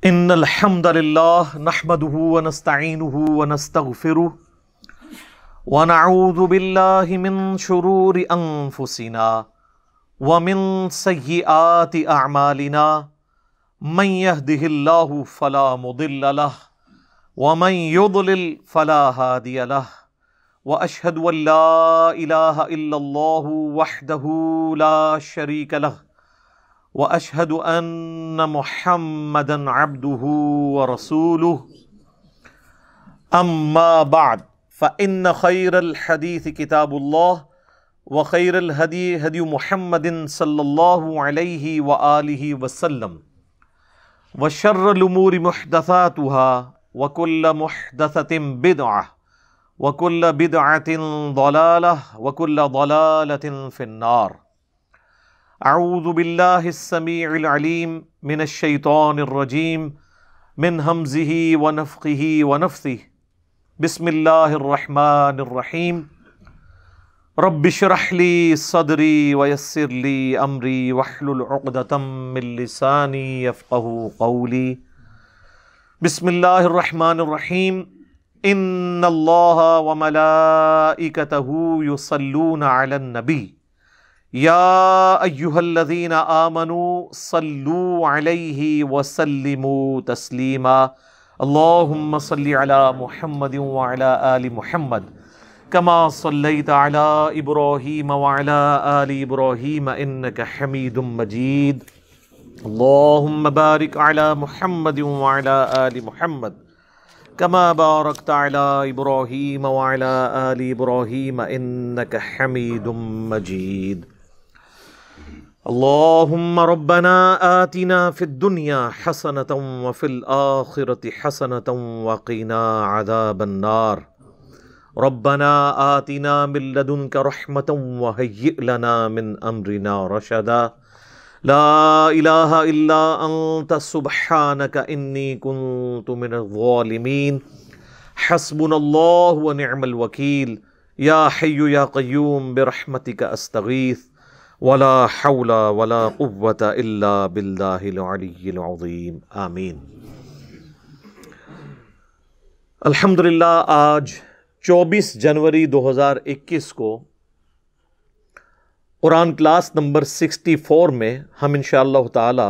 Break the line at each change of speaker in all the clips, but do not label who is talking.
ان الحمد للہ نحمده ونستعینه ونستغفره ونعوذ باللہ من شرور انفسنا ومن سیئات اعمالنا من يهده الله فلا مضل له ومن يضلل فلا هادي له واشهد ان لا اله الا الله وحده لا شريك له واشهد ان محمدا عبده ورسوله اما بعد فان خير الحديث كتاب الله وخير الهدي هدي محمد صلى الله عليه واله وسلم وشر الامور محدثاتها وكل محدثة بدعة وكل بدعة ضلالة وكل ضلالة في النار. اعوذ باللہ السمیع العلیم من الشیطان الرجیم من ہمزہ ونفخہ ونفثہ بسم اللہ الرحمن الرحیم رب اشرح لی صدری ویسر لی امری واحلل عقدۃ من لسانی یفقہوا قولی. بسم اللہ الرحمن الرحیم ان اللہ وملائکتہ یصلون علی النبی یا ایہا الذین آمنوا صلوا علیہ وسلموا تسلیما. اللہم صلی علی محمد وعلی آل محمد کما صلیت علی ابراہیم وعلی آل ابراہیم انک حمید مجید. اللہم بارک علی محمد وعلی آل محمد کما بارکت علی ابراہیم وعلی آل ابراہیم انک حمید مجید. اللہم ربنا آتنا فی الدنیا حسنة وفی الآخرة حسنة وقنا عذاب النار. ربنا آتنا من لدنک رحمة وہیئ لنا من امرنا رشدا. لا الہ الا انت سبحانک انی کنت من الظالمین. حسبنا اللہ ونعم الوکیل. یا حی یا قیوم برحمتک استغیث ولا حول ولا قوة الا باللہ العلی العظیم. آمین. الحمدللہ آج 24 جنوری 2021 کو قرآن کلاس نمبر 64 میں ہم انشاءاللہ تعالی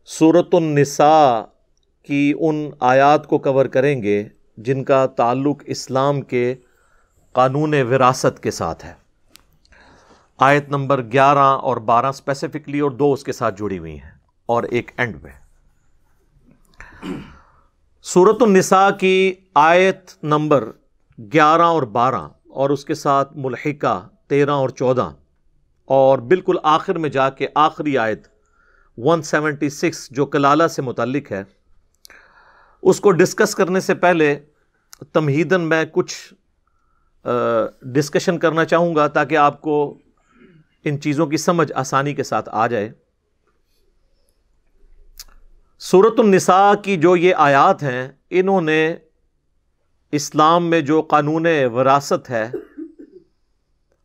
سورۃ النساء کی ان آیات کو کور کریں گے جن کا تعلق اسلام کے قانون وراثت کے ساتھ ہے. آیت نمبر 11 اور 12 اسپیسیفکلی اور 2 اس کے ساتھ جڑی ہوئی ہیں اور ایک اینڈ میں. سورۃ النساء کی آیت نمبر 11 اور 12 اور اس کے ساتھ ملحقہ 13 اور 14 اور بالکل آخر میں جا کے آخری آیت 176 جو کلالہ سے متعلق ہے اس کو ڈسکس کرنے سے پہلے تمہیداً میں کچھ ڈسکشن کرنا چاہوں گا تاکہ آپ کو ان چیزوں کی سمجھ آسانی کے ساتھ آ جائے. سورۃ النساء کی جو یہ آیات ہیں انہوں نے اسلام میں جو قانون وراثت ہے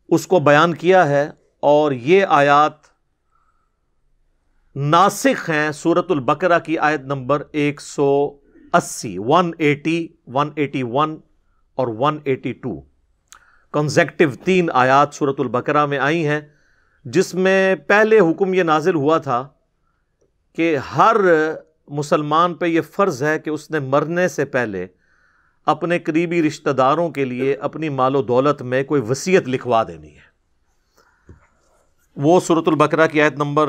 اس کو بیان کیا ہے اور یہ آیات ناسخ ہیں سورۃ البقرہ کی آیت نمبر 180 180 181 اور 182 کنزیکٹیو 3 آیات سورۃ البقرہ میں آئی ہیں جس میں پہلے حکم یہ نازل ہوا تھا کہ ہر مسلمان پہ یہ فرض ہے کہ اس نے مرنے سے پہلے اپنے قریبی رشتہ داروں کے لیے اپنی مال و دولت میں کوئی وصیت لکھوا دینی ہے. وہ سورۃ البقرہ کی آیت نمبر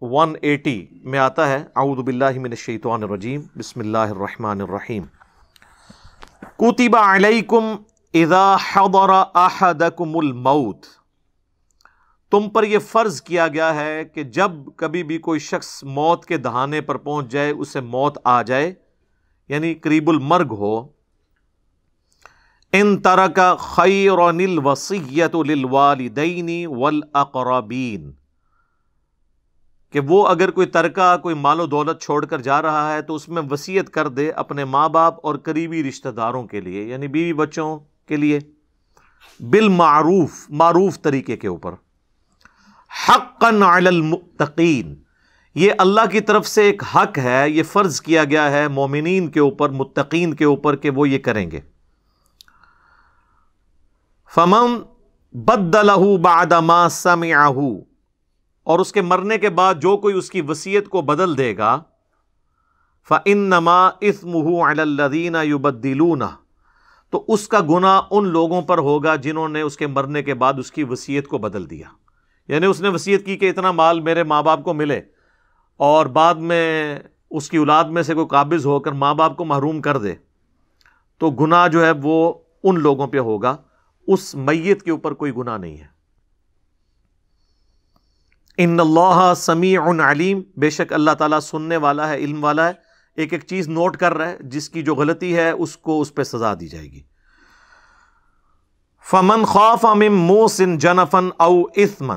180 میں آتا ہے اعوذ باللہ من الشیطان الرجیم بسم اللہ الرحمن الرحیم. کتب علیکم اذا حضر احدکم الموت. تم پر یہ فرض کیا گیا ہے کہ جب کبھی بھی کوئی شخص موت کے دہانے پر پہنچ جائے اسے موت آ جائے یعنی قریب المرگ ہو. ان ترک خیرا الوصیۃ للوالدین والاقربین کہ وہ اگر کوئی ترکہ کوئی مال و دولت چھوڑ کر جا رہا ہے تو اس میں وصیت کر دے اپنے ماں باپ اور قریبی رشتہ داروں کے لیے یعنی بیوی بچوں کے لیے بالمعروف معروف طریقے کے اوپر. حقا علی المتقین یہ اللہ کی طرف سے ایک حق ہے، یہ فرض کیا گیا ہے مومنین کے اوپر، متقین کے اوپر کہ وہ یہ کریں گے۔ فَمَن بَدَّلَهُ بَعْدَ مَا سَمِعَهُ، اور اس کے مرنے کے بعد جو کوئی اس کی وصیت کو بدل دے گا، فَإِنَّمَا إِثْمُهُ عَلَى الَّذِينَ يُبَدِّلُونَهُ، تو اس کا گناہ ان لوگوں پر ہوگا جنہوں نے اس کے مرنے کے بعد اس کی وصیت کو بدل دیا۔ یعنی اس نے وصیت کی کہ اتنا مال میرے ماں باپ کو ملے، اور بعد میں اس کی اولاد میں سے کوئی قابض ہو کر ماں باپ کو محروم کر دے، تو گناہ جو ہے وہ ان لوگوں پہ ہوگا، اس میت کے اوپر کوئی گناہ نہیں ہے۔ ان اللہ سمیع علیم، بے شک اللہ تعالیٰ سننے والا ہے، علم والا ہے، ایک ایک چیز نوٹ کر رہا ہے، جس کی جو غلطی ہے اس کو اس پہ سزا دی جائے گی۔ فمن خاف من موص جنفا او اثما،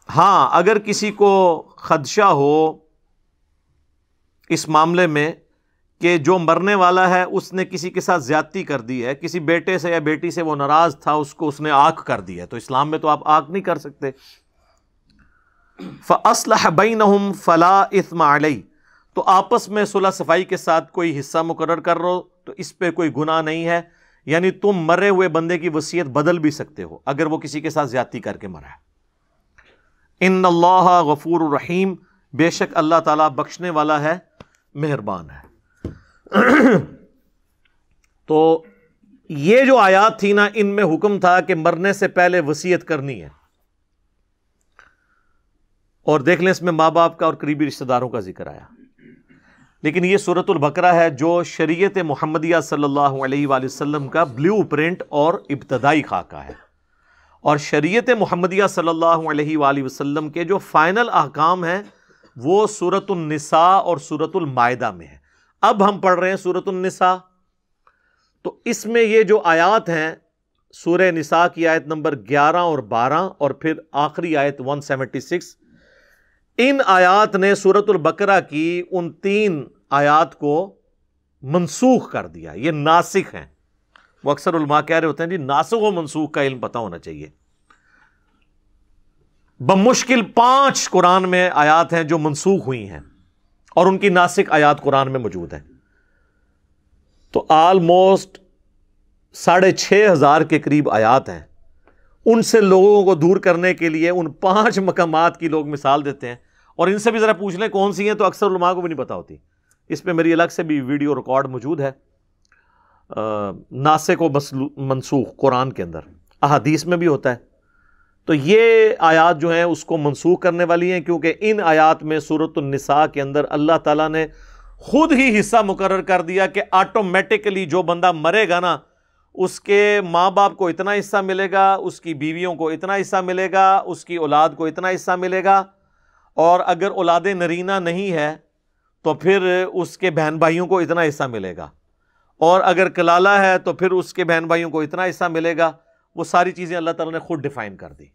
ہاں اگر کسی کو خدشہ ہو اس معاملے میں کہ جو مرنے والا ہے اس نے کسی کے ساتھ زیادتی کر دی ہے، کسی بیٹے سے یا بیٹی سے وہ ناراض تھا، اس کو اس نے آنکھ کر دی ہے، تو اسلام میں تو آپ آنکھ نہیں کر سکتے۔ فَأَصْلَحَ بَيْنَهُمْ فَلَا إِثْمَ عَلَيْهِ، تو آپس میں صلح صفائی کے ساتھ کوئی حصہ مقرر کر رہو تو اس پہ کوئی گناہ نہیں ہے، یعنی تم مرے ہوئے بندے کی وصیت بدل بھی سکتے ہو اگر وہ کسی کے ساتھ زیادتی کر کے مرا ہے۔ ان اللہ غفور الرحیم، بے شک اللہ تعالیٰ بخشنے والا ہے، مہربان ہے۔ تو یہ جو آیات تھی نا، ان میں حکم تھا کہ مرنے سے پہلے وصیت کرنی ہے، اور دیکھ لیں اس میں ماں باپ کا اور قریبی رشتہ داروں کا ذکر آیا، لیکن یہ سورۃ البقرہ ہے جو شریعت محمدیہ صلی اللہ علیہ وآلہ وسلم کا بلیو پرنٹ اور ابتدائی خاکہ ہے، اور شریعت محمدیہ صلی اللہ علیہ وآلہ وسلم کے جو فائنل احکام ہیں وہ سورۃ النساء اور سورۃ المائدہ میں ہے۔ اب ہم پڑھ رہے ہیں سورۃ النساء، تو اس میں یہ جو آیات ہیں، سورہ نساء کی آیت نمبر 11 اور 12 اور پھر آخری آیت 176، ان آیات نے سورۃ البقرہ کی ان 3 آیات کو منسوخ کر دیا، یہ ناسخ ہیں۔ وہ اکثر علماء کہہ رہے ہوتے ہیں جی ناسخ و منسوخ کا علم پتہ ہونا چاہیے۔ بمشکل 5 قرآن میں آیات ہیں جو منسوخ ہوئی ہیں، اور ان کی ناسخ آیات قرآن میں موجود ہیں، تو آلموسٹ 6500 کے قریب آیات ہیں۔ ان سے لوگوں کو دور کرنے کے لیے ان 5 مقامات کی لوگ مثال دیتے ہیں، اور ان سے بھی ذرا پوچھ لیں کون سی ہیں، تو اکثر علماء کو بھی نہیں پتا ہوتی۔ اس پہ میری الگ سے بھی ویڈیو ریکارڈ موجود ہے، ناسخ و منسوخ قرآن کے اندر، احادیث میں بھی ہوتا ہے۔ تو یہ آیات جو ہیں اس کو منسوخ کرنے والی ہیں، کیونکہ ان آیات میں سورۃ النساء کے اندر اللہ تعالیٰ نے خود ہی حصہ مقرر کر دیا کہ آٹومیٹکلی جو بندہ مرے گا نا، اس کے ماں باپ کو اتنا حصہ ملے گا، اس کی بیویوں کو اتنا حصہ ملے گا، اس کی اولاد کو اتنا حصہ ملے گا، اور اگر اولاد نرینہ نہیں ہے تو پھر اس کے بہن بھائیوں کو اتنا حصہ ملے گا، اور اگر کلالہ ہے تو پھر اس کے بہن بھائیوں کو اتنا حصہ ملے گا۔ وہ ساری چیزیں اللہ تعالیٰ نے خود ڈیفائن کر دی،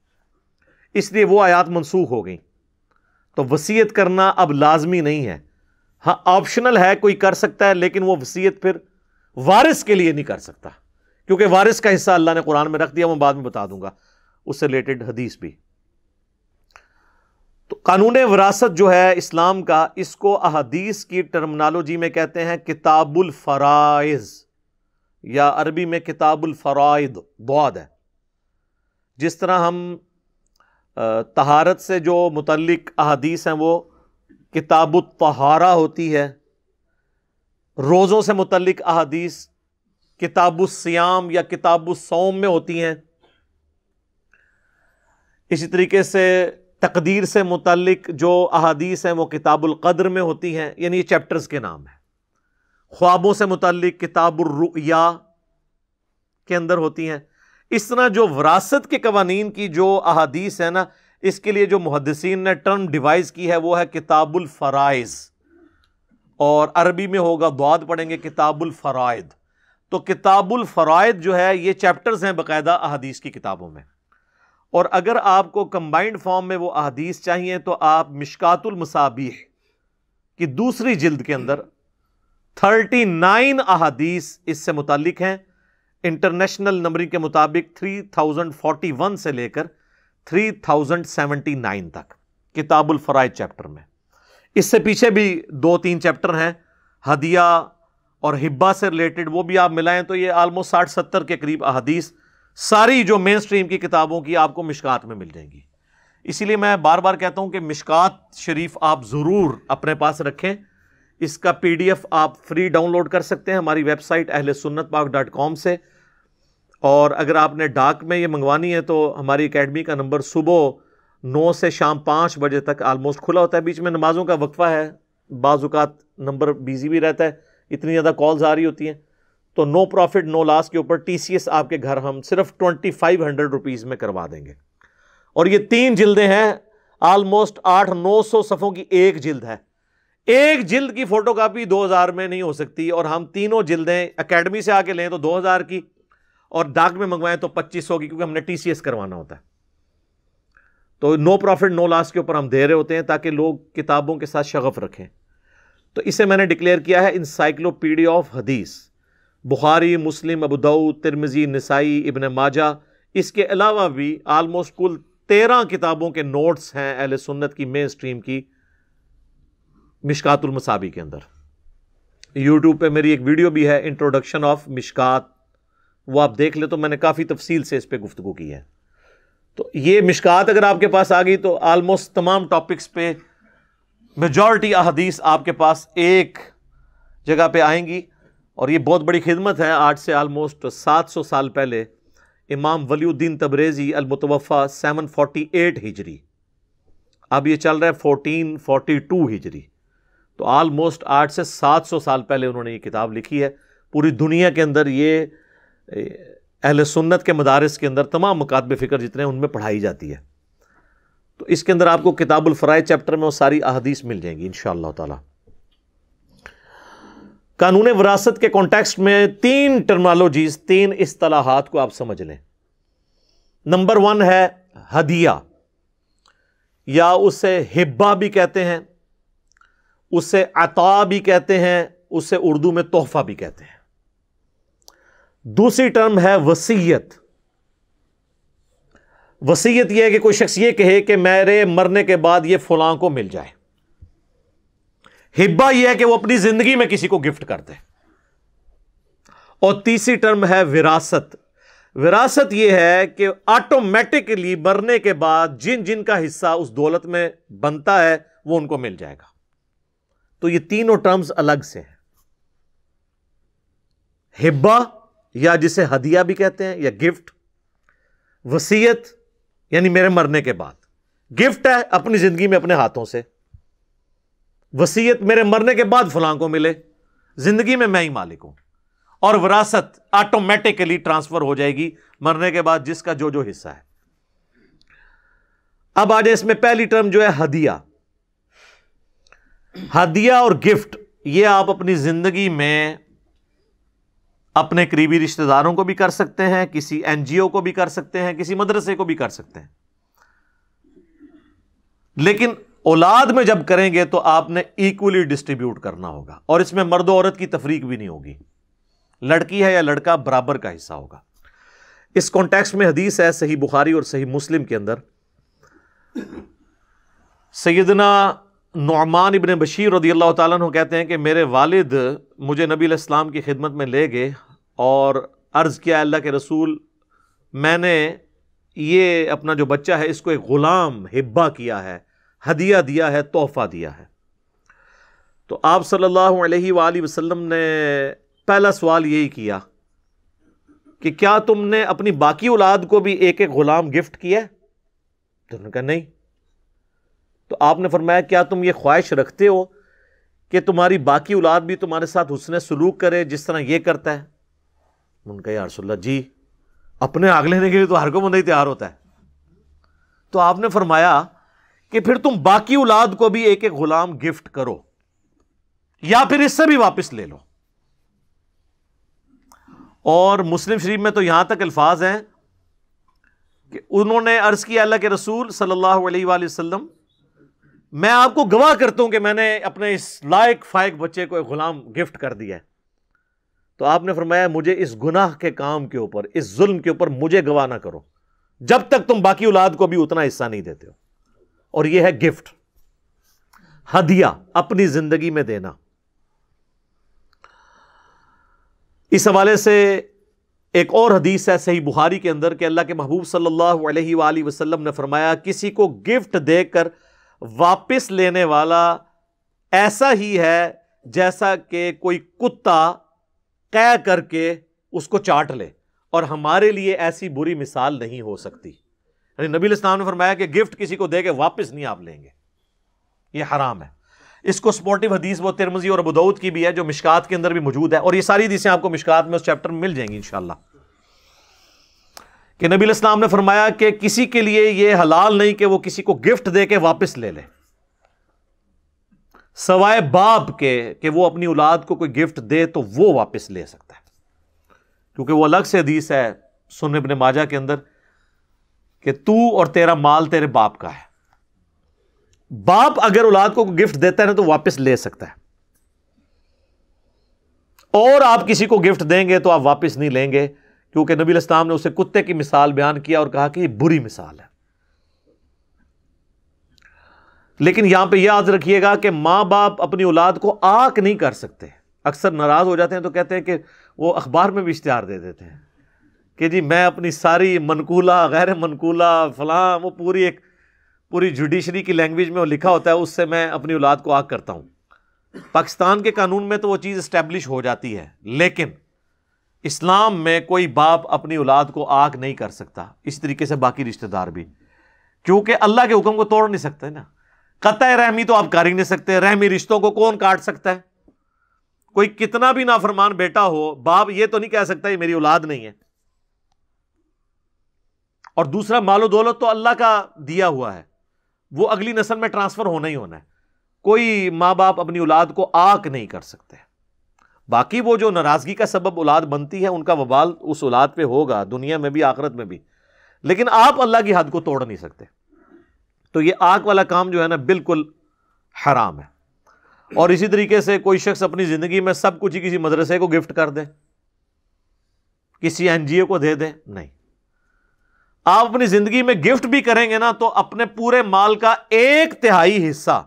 اس لیے وہ آیات منسوخ ہو گئیں۔ تو وصیت کرنا اب لازمی نہیں ہے، ہاں آپشنل ہے، کوئی کر سکتا ہے، لیکن وہ وصیت پھر وارث کے لیے نہیں کر سکتا، کیونکہ وارث کا حصہ اللہ نے قرآن میں رکھ دیا، میں بعد میں بتا دوں گا اس سے ریلیٹڈ حدیث بھی۔ تو قانون وراثت جو ہے اسلام کا، اس کو احادیث کی ٹرمنالوجی میں کہتے ہیں کتاب الفرائض، یا عربی میں کتاب الفرائض ضاد ہے۔ جس طرح ہم طہارت سے جو متعلق احادیث ہیں وہ کتاب الطہارہ ہوتی ہے، روزوں سے متعلق احادیث کتاب الصیام یا کتاب الصوم میں ہوتی ہیں، اسی طریقے سے تقدیر سے متعلق جو احادیث ہیں وہ کتاب القدر میں ہوتی ہیں، یعنی یہ چیپٹرز کے نام ہیں۔ خوابوں سے متعلق کتاب الرؤیا کے اندر ہوتی ہیں۔ اس طرح جو وراثت کے قوانین کی جو احادیث ہے نا، اس کے لیے جو محدثین نے ٹرم ڈیوائز کی ہے وہ ہے کتاب الفرائض، اور عربی میں ہوگا ضاد پڑھیں گے کتاب الفرائض۔ تو کتاب الفرائض جو ہے یہ چیپٹرز ہیں باقاعدہ احادیث کی کتابوں میں، اور اگر آپ کو کمبائنڈ فارم میں وہ احادیث چاہیے تو آپ مشکات المصابیح کی 2 جلد کے اندر 39 احادیث اس سے متعلق ہیں، انٹرنیشنل نمبرنگ کے مطابق 3041 سے لے کر 3079 تک کتاب الفرائض چیپٹر میں۔ اس سے پیچھے بھی 2-3 چیپٹر ہیں ہدیہ اور ہبہ سے ریلیٹڈ، وہ بھی آپ ملائیں تو یہ آلموسٹ 60-70 کے قریب احادیث ساری جو مین سٹریم کی کتابوں کی آپ کو مشکات میں مل جائیں گی۔ اسی لیے میں بار بار کہتا ہوں کہ مشکات شریف آپ ضرور اپنے پاس رکھیں۔ اس کا PDF آپ فری ڈاؤن لوڈ کر سکتے ہیں ہماری ویب سائٹ اہلسنتپاک.com سے، اور اگر آپ نے ڈاک میں یہ منگوانی ہے تو ہماری اکیڈمی کا نمبر صبح 9 سے شام 5 بجے تک آلموسٹ کھلا ہوتا ہے، بیچ میں نمازوں کا وقفہ ہے، بعض اوقات نمبر بیزی بھی رہتا ہے، اتنی زیادہ کالز آ رہی ہوتی ہیں، تو نو پروفٹ نو لاس کے اوپر TCS آپ کے گھر ہم صرف 2500 روپیز میں کروا دیں گے۔ اور یہ 3 جلدیں ہیں، آلموسٹ 800-900 صفحوں کی ایک جلد ہے، ایک جلد کی فوٹو کاپی 2000 میں نہیں ہو سکتی، اور ہم تینوں جلدیں اکیڈمی سے آ کے لیں تو 2000 کی، اور ڈاک میں منگوائیں تو 2500 کی، کیونکہ ہم نے TCS کروانا ہوتا ہے۔ تو نو پروفٹ نو لاس کے اوپر ہم دے رہے ہوتے ہیں تاکہ لوگ کتابوں کے ساتھ شغف رکھیں۔ تو اسے میں نے ڈکلیئر کیا ہے انسائکلوپیڈیا آف حدیث، بخاری، مسلم، ابو داؤد، ترمذی، نسائی، ابن ماجہ، اس کے علاوہ بھی آلموسٹ کل 13 کتابوں کے نوٹس ہیں اہل سنت کی مین سٹریم کی مشکات المصابیح کے اندر۔ یوٹیوب پہ میری ایک ویڈیو بھی ہے انٹروڈکشن آف مشکات، وہ آپ دیکھ لیں تو میں نے کافی تفصیل سے اس پہ گفتگو کی ہے۔ تو یہ مشکات اگر آپ کے پاس آ گئی تو آلموسٹ تمام ٹاپکس پہ میجورٹی احادیث آپ کے پاس ایک جگہ پہ آئیں گی، اور یہ بہت بڑی خدمت ہے۔ آج سے آلموسٹ 700 سال پہلے امام ولی الدین تبریزی المتوفی 748 ہجری، اب یہ چل رہا ہے 1442 ہجری، تو آلموسٹ 8 سے 700 سال پہلے انہوں نے یہ کتاب لکھی ہے۔ پوری دنیا کے اندر یہ اہل سنت کے مدارس کے اندر تمام مکاتب فکر جتنے ہیں ان میں پڑھائی جاتی ہے۔ تو اس کے اندر آپ کو کتاب الفرائض چیپٹر میں وہ ساری احادیث مل جائیں گی انشاءاللہ تعالی۔ قانون وراثت کے کانٹیکسٹ میں 3 ٹرمنالوجیز، 3 اصطلاحات کو آپ سمجھ لیں۔ نمبر 1 ہے ہدیہ، یا اسے ہبہ بھی کہتے ہیں، اسے عطا بھی کہتے ہیں، اسے اردو میں تحفہ بھی کہتے ہیں۔ دوسری ٹرم ہے وصیت۔ وصیت یہ ہے کہ کوئی شخص یہ کہے کہ میرے مرنے کے بعد یہ فلاں کو مل جائے۔ ہبہ یہ ہے کہ وہ اپنی زندگی میں کسی کو گفٹ کر دے۔ اور تیسری ٹرم ہے وراثت۔ وراثت یہ ہے کہ آٹومیٹکلی مرنے کے بعد جن جن کا حصہ اس دولت میں بنتا ہے وہ ان کو مل جائے گا۔ تو یہ تینوں ٹرمز الگ سے ہیں، ہبہ یا جسے ہدیہ بھی کہتے ہیں یا گفٹ، وصیت یعنی میرے مرنے کے بعد، گفٹ ہے اپنی زندگی میں اپنے ہاتھوں سے، وصیت میرے مرنے کے بعد فلاں کو ملے، زندگی میں میں ہی مالک ہوں، اور وراثت آٹومیٹکلی ٹرانسفر ہو جائے گی مرنے کے بعد جس کا جو جو حصہ ہے۔ اب آ جائے اس میں پہلی ٹرم جو ہے ہدیہ۔ ہدیہ اور گفٹ یہ آپ اپنی زندگی میں اپنے قریبی رشتہ داروں کو بھی کر سکتے ہیں، کسی NGO کو بھی کر سکتے ہیں، کسی مدرسے کو بھی کر سکتے ہیں، لیکن اولاد میں جب کریں گے تو آپ نے ایکولی ڈسٹریبیوٹ کرنا ہوگا، اور اس میں مرد و عورت کی تفریق بھی نہیں ہوگی، لڑکی ہے یا لڑکا برابر کا حصہ ہوگا۔ اس کانٹیکسٹ میں حدیث ہے صحیح بخاری اور صحیح مسلم کے اندر، سیدنا نعمان ابن بشیر رضی اللہ تعالیٰ عنہ کہتے ہیں کہ میرے والد مجھے نبی علیہ السلام کی خدمت میں لے گئے اور عرض کیا اللہ کے رسول، میں نے یہ اپنا جو بچہ ہے اس کو ایک غلام ہبہ کیا ہے، ہدیہ دیا ہے، تحفہ دیا ہے۔ تو آپ صلی اللہ علیہ وآلہ وسلم نے پہلا سوال یہی کیا کہ کیا تم نے اپنی باقی اولاد کو بھی ایک ایک غلام گفٹ کیا ہے؟ تو انہوں نے کہا نہیں۔ تو آپ نے فرمایا کیا تم یہ خواہش رکھتے ہو کہ تمہاری باقی اولاد بھی تمہارے ساتھ حسن سلوک کرے جس طرح یہ کرتا ہے؟ انہوں نے کہا یا رسول اللہ جی، اپنے آگ لینے کے لیے تو ہر کوئی بندہ ہی تیار ہوتا ہے۔ تو آپ نے فرمایا کہ پھر تم باقی اولاد کو بھی ایک ایک غلام گفٹ کرو، یا پھر اس سے بھی واپس لے لو۔ اور مسلم شریف میں تو یہاں تک الفاظ ہیں کہ انہوں نے عرض کیا اللہ کے رسول صلی اللہ علیہ وآلہ وسلم، میں آپ کو گواہ کرتا ہوں کہ میں نے اپنے اس لائق فائق بچے کو ایک غلام گفٹ کر دیا ہے۔ تو آپ نے فرمایا مجھے اس گناہ کے کام کے اوپر، اس ظلم کے اوپر مجھے گواہ نہ کرو جب تک تم باقی اولاد کو بھی اتنا حصہ نہیں دیتے ہو، اور یہ ہے گفٹ۔ ہدیہ اپنی زندگی میں دینا. اس حوالے سے ایک اور حدیث ہے صحیح بخاری کے اندر کہ اللہ کے محبوب صلی اللہ علیہ وآلہ وسلم نے فرمایا کسی کو گفٹ دے کر واپس لینے والا ایسا ہی ہے جیسا کہ کوئی کتا قے کر کے اس کو چاٹ لے، اور ہمارے لیے ایسی بری مثال نہیں ہو سکتی. یعنی نبی علیہ السلام نے فرمایا کہ گفٹ کسی کو دے کے واپس نہیں آپ لیں گے، یہ حرام ہے. اس کو سپورٹیو حدیث وہ ترمذی اور ابو داؤد کی بھی ہے جو مشکات کے اندر بھی موجود ہے، اور یہ ساری حدیثیں آپ کو مشکات میں اس چیپٹر میں مل جائیں گی انشاءاللہ، کہ نبی علیہ السلام نے فرمایا کہ کسی کے لیے یہ حلال نہیں کہ وہ کسی کو گفٹ دے کے واپس لے لے، سوائے باپ کے کہ وہ اپنی اولاد کو کوئی گفٹ دے تو وہ واپس لے سکتا ہے، کیونکہ وہ الگ سے حدیث ہے سنن ابن ماجہ کے اندر کہ تو اور تیرا مال تیرے باپ کا ہے. باپ اگر اولاد کو گفٹ دیتا ہے نا تو واپس لے سکتا ہے، اور آپ کسی کو گفٹ دیں گے تو آپ واپس نہیں لیں گے، کیونکہ نبی علیہ السلام نے اسے کتے کی مثال بیان کیا اور کہا کہ یہ بری مثال ہے. لیکن یہاں پہ یاد رکھیے گا کہ ماں باپ اپنی اولاد کو آنکھ نہیں کر سکتے. اکثر ناراض ہو جاتے ہیں تو کہتے ہیں کہ وہ اخبار میں بھی اشتہار دے دیتے ہیں کہ جی میں اپنی ساری منقولہ غیر منقولہ فلاں، وہ پوری جوڈیشری کی لینگویج میں وہ لکھا ہوتا ہے، اس سے میں اپنی اولاد کو آگ کرتا ہوں. پاکستان کے قانون میں تو وہ چیز اسٹیبلش ہو جاتی ہے، لیکن اسلام میں کوئی باپ اپنی اولاد کو آگ نہیں کر سکتا، اس طریقے سے باقی رشتہ دار بھی، کیونکہ اللہ کے حکم کو توڑ نہیں سکتے نا. قطع رحمی تو آپ کر ہی نہیں سکتے، رحمی رشتوں کو کون کاٹ سکتا ہے؟ کوئی کتنا بھی نافرمان بیٹا ہو، باپ یہ تو نہیں کہہ سکتا یہ میری اولاد نہیں ہے. اور دوسرا مال و دولت تو اللہ کا دیا ہوا ہے، وہ اگلی نسل میں ٹرانسفر ہونا ہی ہونا ہے. کوئی ماں باپ اپنی اولاد کو آنکھ نہیں کر سکتے. باقی وہ جو ناراضگی کا سبب اولاد بنتی ہے ان کا وبال اس اولاد پہ ہوگا، دنیا میں بھی آخرت میں بھی، لیکن آپ اللہ کی حد کو توڑ نہیں سکتے. تو یہ آنکھ والا کام جو ہے نا بالکل حرام ہے. اور اسی طریقے سے کوئی شخص اپنی زندگی میں سب کچھ ہی کسی مدرسے کو گفٹ کر دے، کسی این جی او کو دے دے، نہیں. آپ اپنی زندگی میں گفٹ بھی کریں گے نا تو اپنے پورے مال کا 1/3 حصہ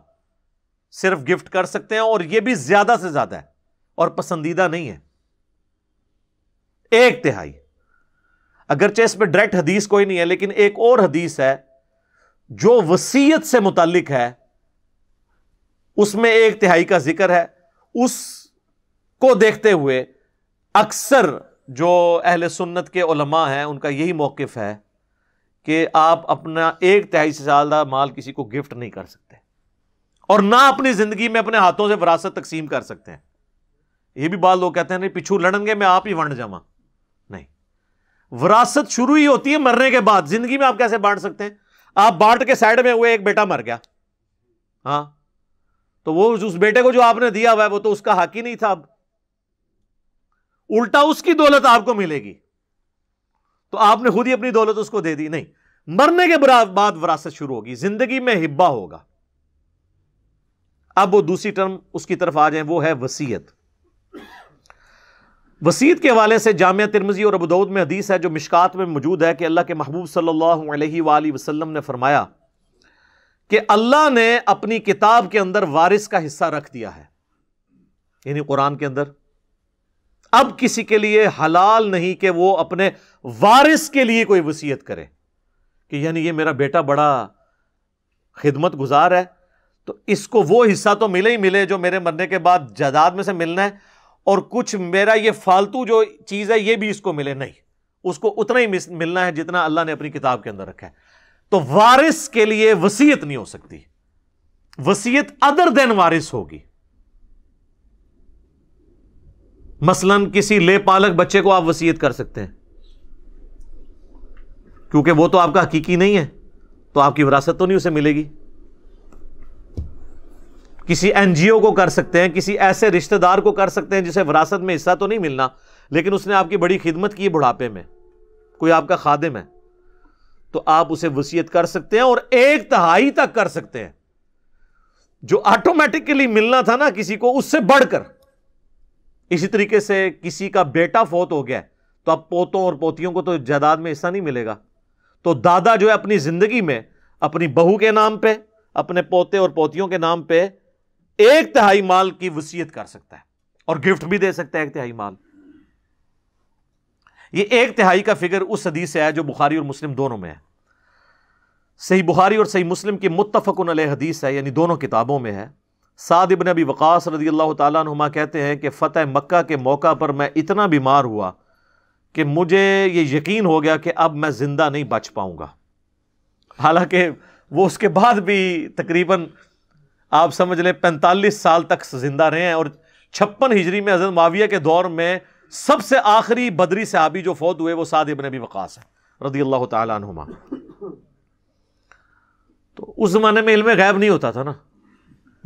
صرف گفٹ کر سکتے ہیں، اور یہ بھی زیادہ سے زیادہ ہے اور پسندیدہ نہیں ہے. 1/3، اگرچہ اس پہ ڈائریکٹ حدیث کوئی نہیں ہے، لیکن ایک اور حدیث ہے جو وصیت سے متعلق ہے، اس میں 1/3 کا ذکر ہے. اس کو دیکھتے ہوئے اکثر جو اہل سنت کے علماء ہیں ان کا یہی موقف ہے کہ آپ اپنا 1/3 سے زیادہ مال کسی کو گفٹ نہیں کر سکتے، اور نہ اپنی زندگی میں اپنے ہاتھوں سے وراثت تقسیم کر سکتے ہیں. یہ بھی بعض لوگ کہتے ہیں نہیں پچھو لڑن گے میں آپ ہی ونڈ جاواں. نہیں، وراثت شروع ہی ہوتی ہے مرنے کے بعد. زندگی میں آپ کیسے بانٹ سکتے ہیں؟ آپ بانٹ کے سائڈ میں ہوئے، ایک بیٹا مر گیا، ہاں تو وہ اس بیٹے کو جو آپ نے دیا ہوا ہے وہ تو اس کا حق ہی نہیں تھا، اب الٹا اس کی دولت آپ کو ملے گی، تو آپ نے خود ہی اپنی دولت اس کو دے دی. نہیں، مرنے کے بعد وراثت شروع ہوگی، زندگی میں ہبہ ہوگا. اب وہ دوسری ٹرم اس کی طرف آ جائیں، وہ ہے وصیت. وصیت کے حوالے سے جامعہ ترمذی اور ابو داؤد میں حدیث ہے جو مشکات میں موجود ہے کہ اللہ کے محبوب صلی اللہ علیہ وآلہ وسلم نے فرمایا کہ اللہ نے اپنی کتاب کے اندر وارث کا حصہ رکھ دیا ہے، یعنی قرآن کے اندر. اب کسی کے لیے حلال نہیں کہ وہ اپنے وارث کے لیے کوئی وصیت کرے کہ یعنی یہ میرا بیٹا بڑا خدمت گزار ہے تو اس کو وہ حصہ تو ملے ہی ملے جو میرے مرنے کے بعد جائیداد میں سے ملنا ہے، اور کچھ میرا یہ فالتو جو چیز ہے یہ بھی اس کو ملے. نہیں، اس کو اتنا ہی ملنا ہے جتنا اللہ نے اپنی کتاب کے اندر رکھا ہے. تو وارث کے لیے وصیت نہیں ہو سکتی، وصیت ادر دین وارث ہوگی. مثلا کسی لے پالک بچے کو آپ وصیت کر سکتے ہیں کیونکہ وہ تو آپ کا حقیقی نہیں ہے، تو آپ کی وراثت تو نہیں اسے ملے گی. کسی این جی او کو کر سکتے ہیں، کسی ایسے رشتہ دار کو کر سکتے ہیں جسے وراثت میں حصہ تو نہیں ملنا لیکن اس نے آپ کی بڑی خدمت کی بڑھاپے میں، کوئی آپ کا خادم ہے، تو آپ اسے وصیت کر سکتے ہیں، اور 1/3 تک کر سکتے ہیں. جو آٹومیٹکلی ملنا تھا نا کسی کو اس سے بڑھ کر. اسی طریقے سے کسی کا بیٹا فوت ہو گیا تو اب پوتوں اور پوتیوں کو تو جائیداد میں حصہ نہیں ملے گا، تو دادا جو ہے اپنی زندگی میں اپنی بہو کے نام پہ، اپنے پوتے اور پوتیوں کے نام پہ ایک تہائی مال کی وصیت کر سکتا ہے اور گفٹ بھی دے سکتا ہے ایک تہائی مال. یہ ایک تہائی کا فگر اس حدیث سے ہے جو بخاری اور مسلم دونوں میں ہے. صحیح بخاری اور صحیح مسلم کی متفق علیہ حدیث ہے، یعنی دونوں کتابوں میں ہے. سعد بن ابی وقاص رضی اللہ تعالیٰ عنہما کہتے ہیں کہ فتح مکہ کے موقع پر میں اتنا بیمار ہوا کہ مجھے یہ یقین ہو گیا کہ اب میں زندہ نہیں بچ پاؤں گا. حالانکہ وہ اس کے بعد بھی تقریباً آپ سمجھ لیں 45 سال تک زندہ رہے ہیں، اور 56 ہجری میں حضرت معاویہ کے دور میں سب سے آخری بدری صحابی جو فوت ہوئے وہ سعد بن ابی وقاص ہیں رضی اللہ تعالیٰ عنہما. تو اس زمانے میں علم غیب نہیں ہوتا تھا نا،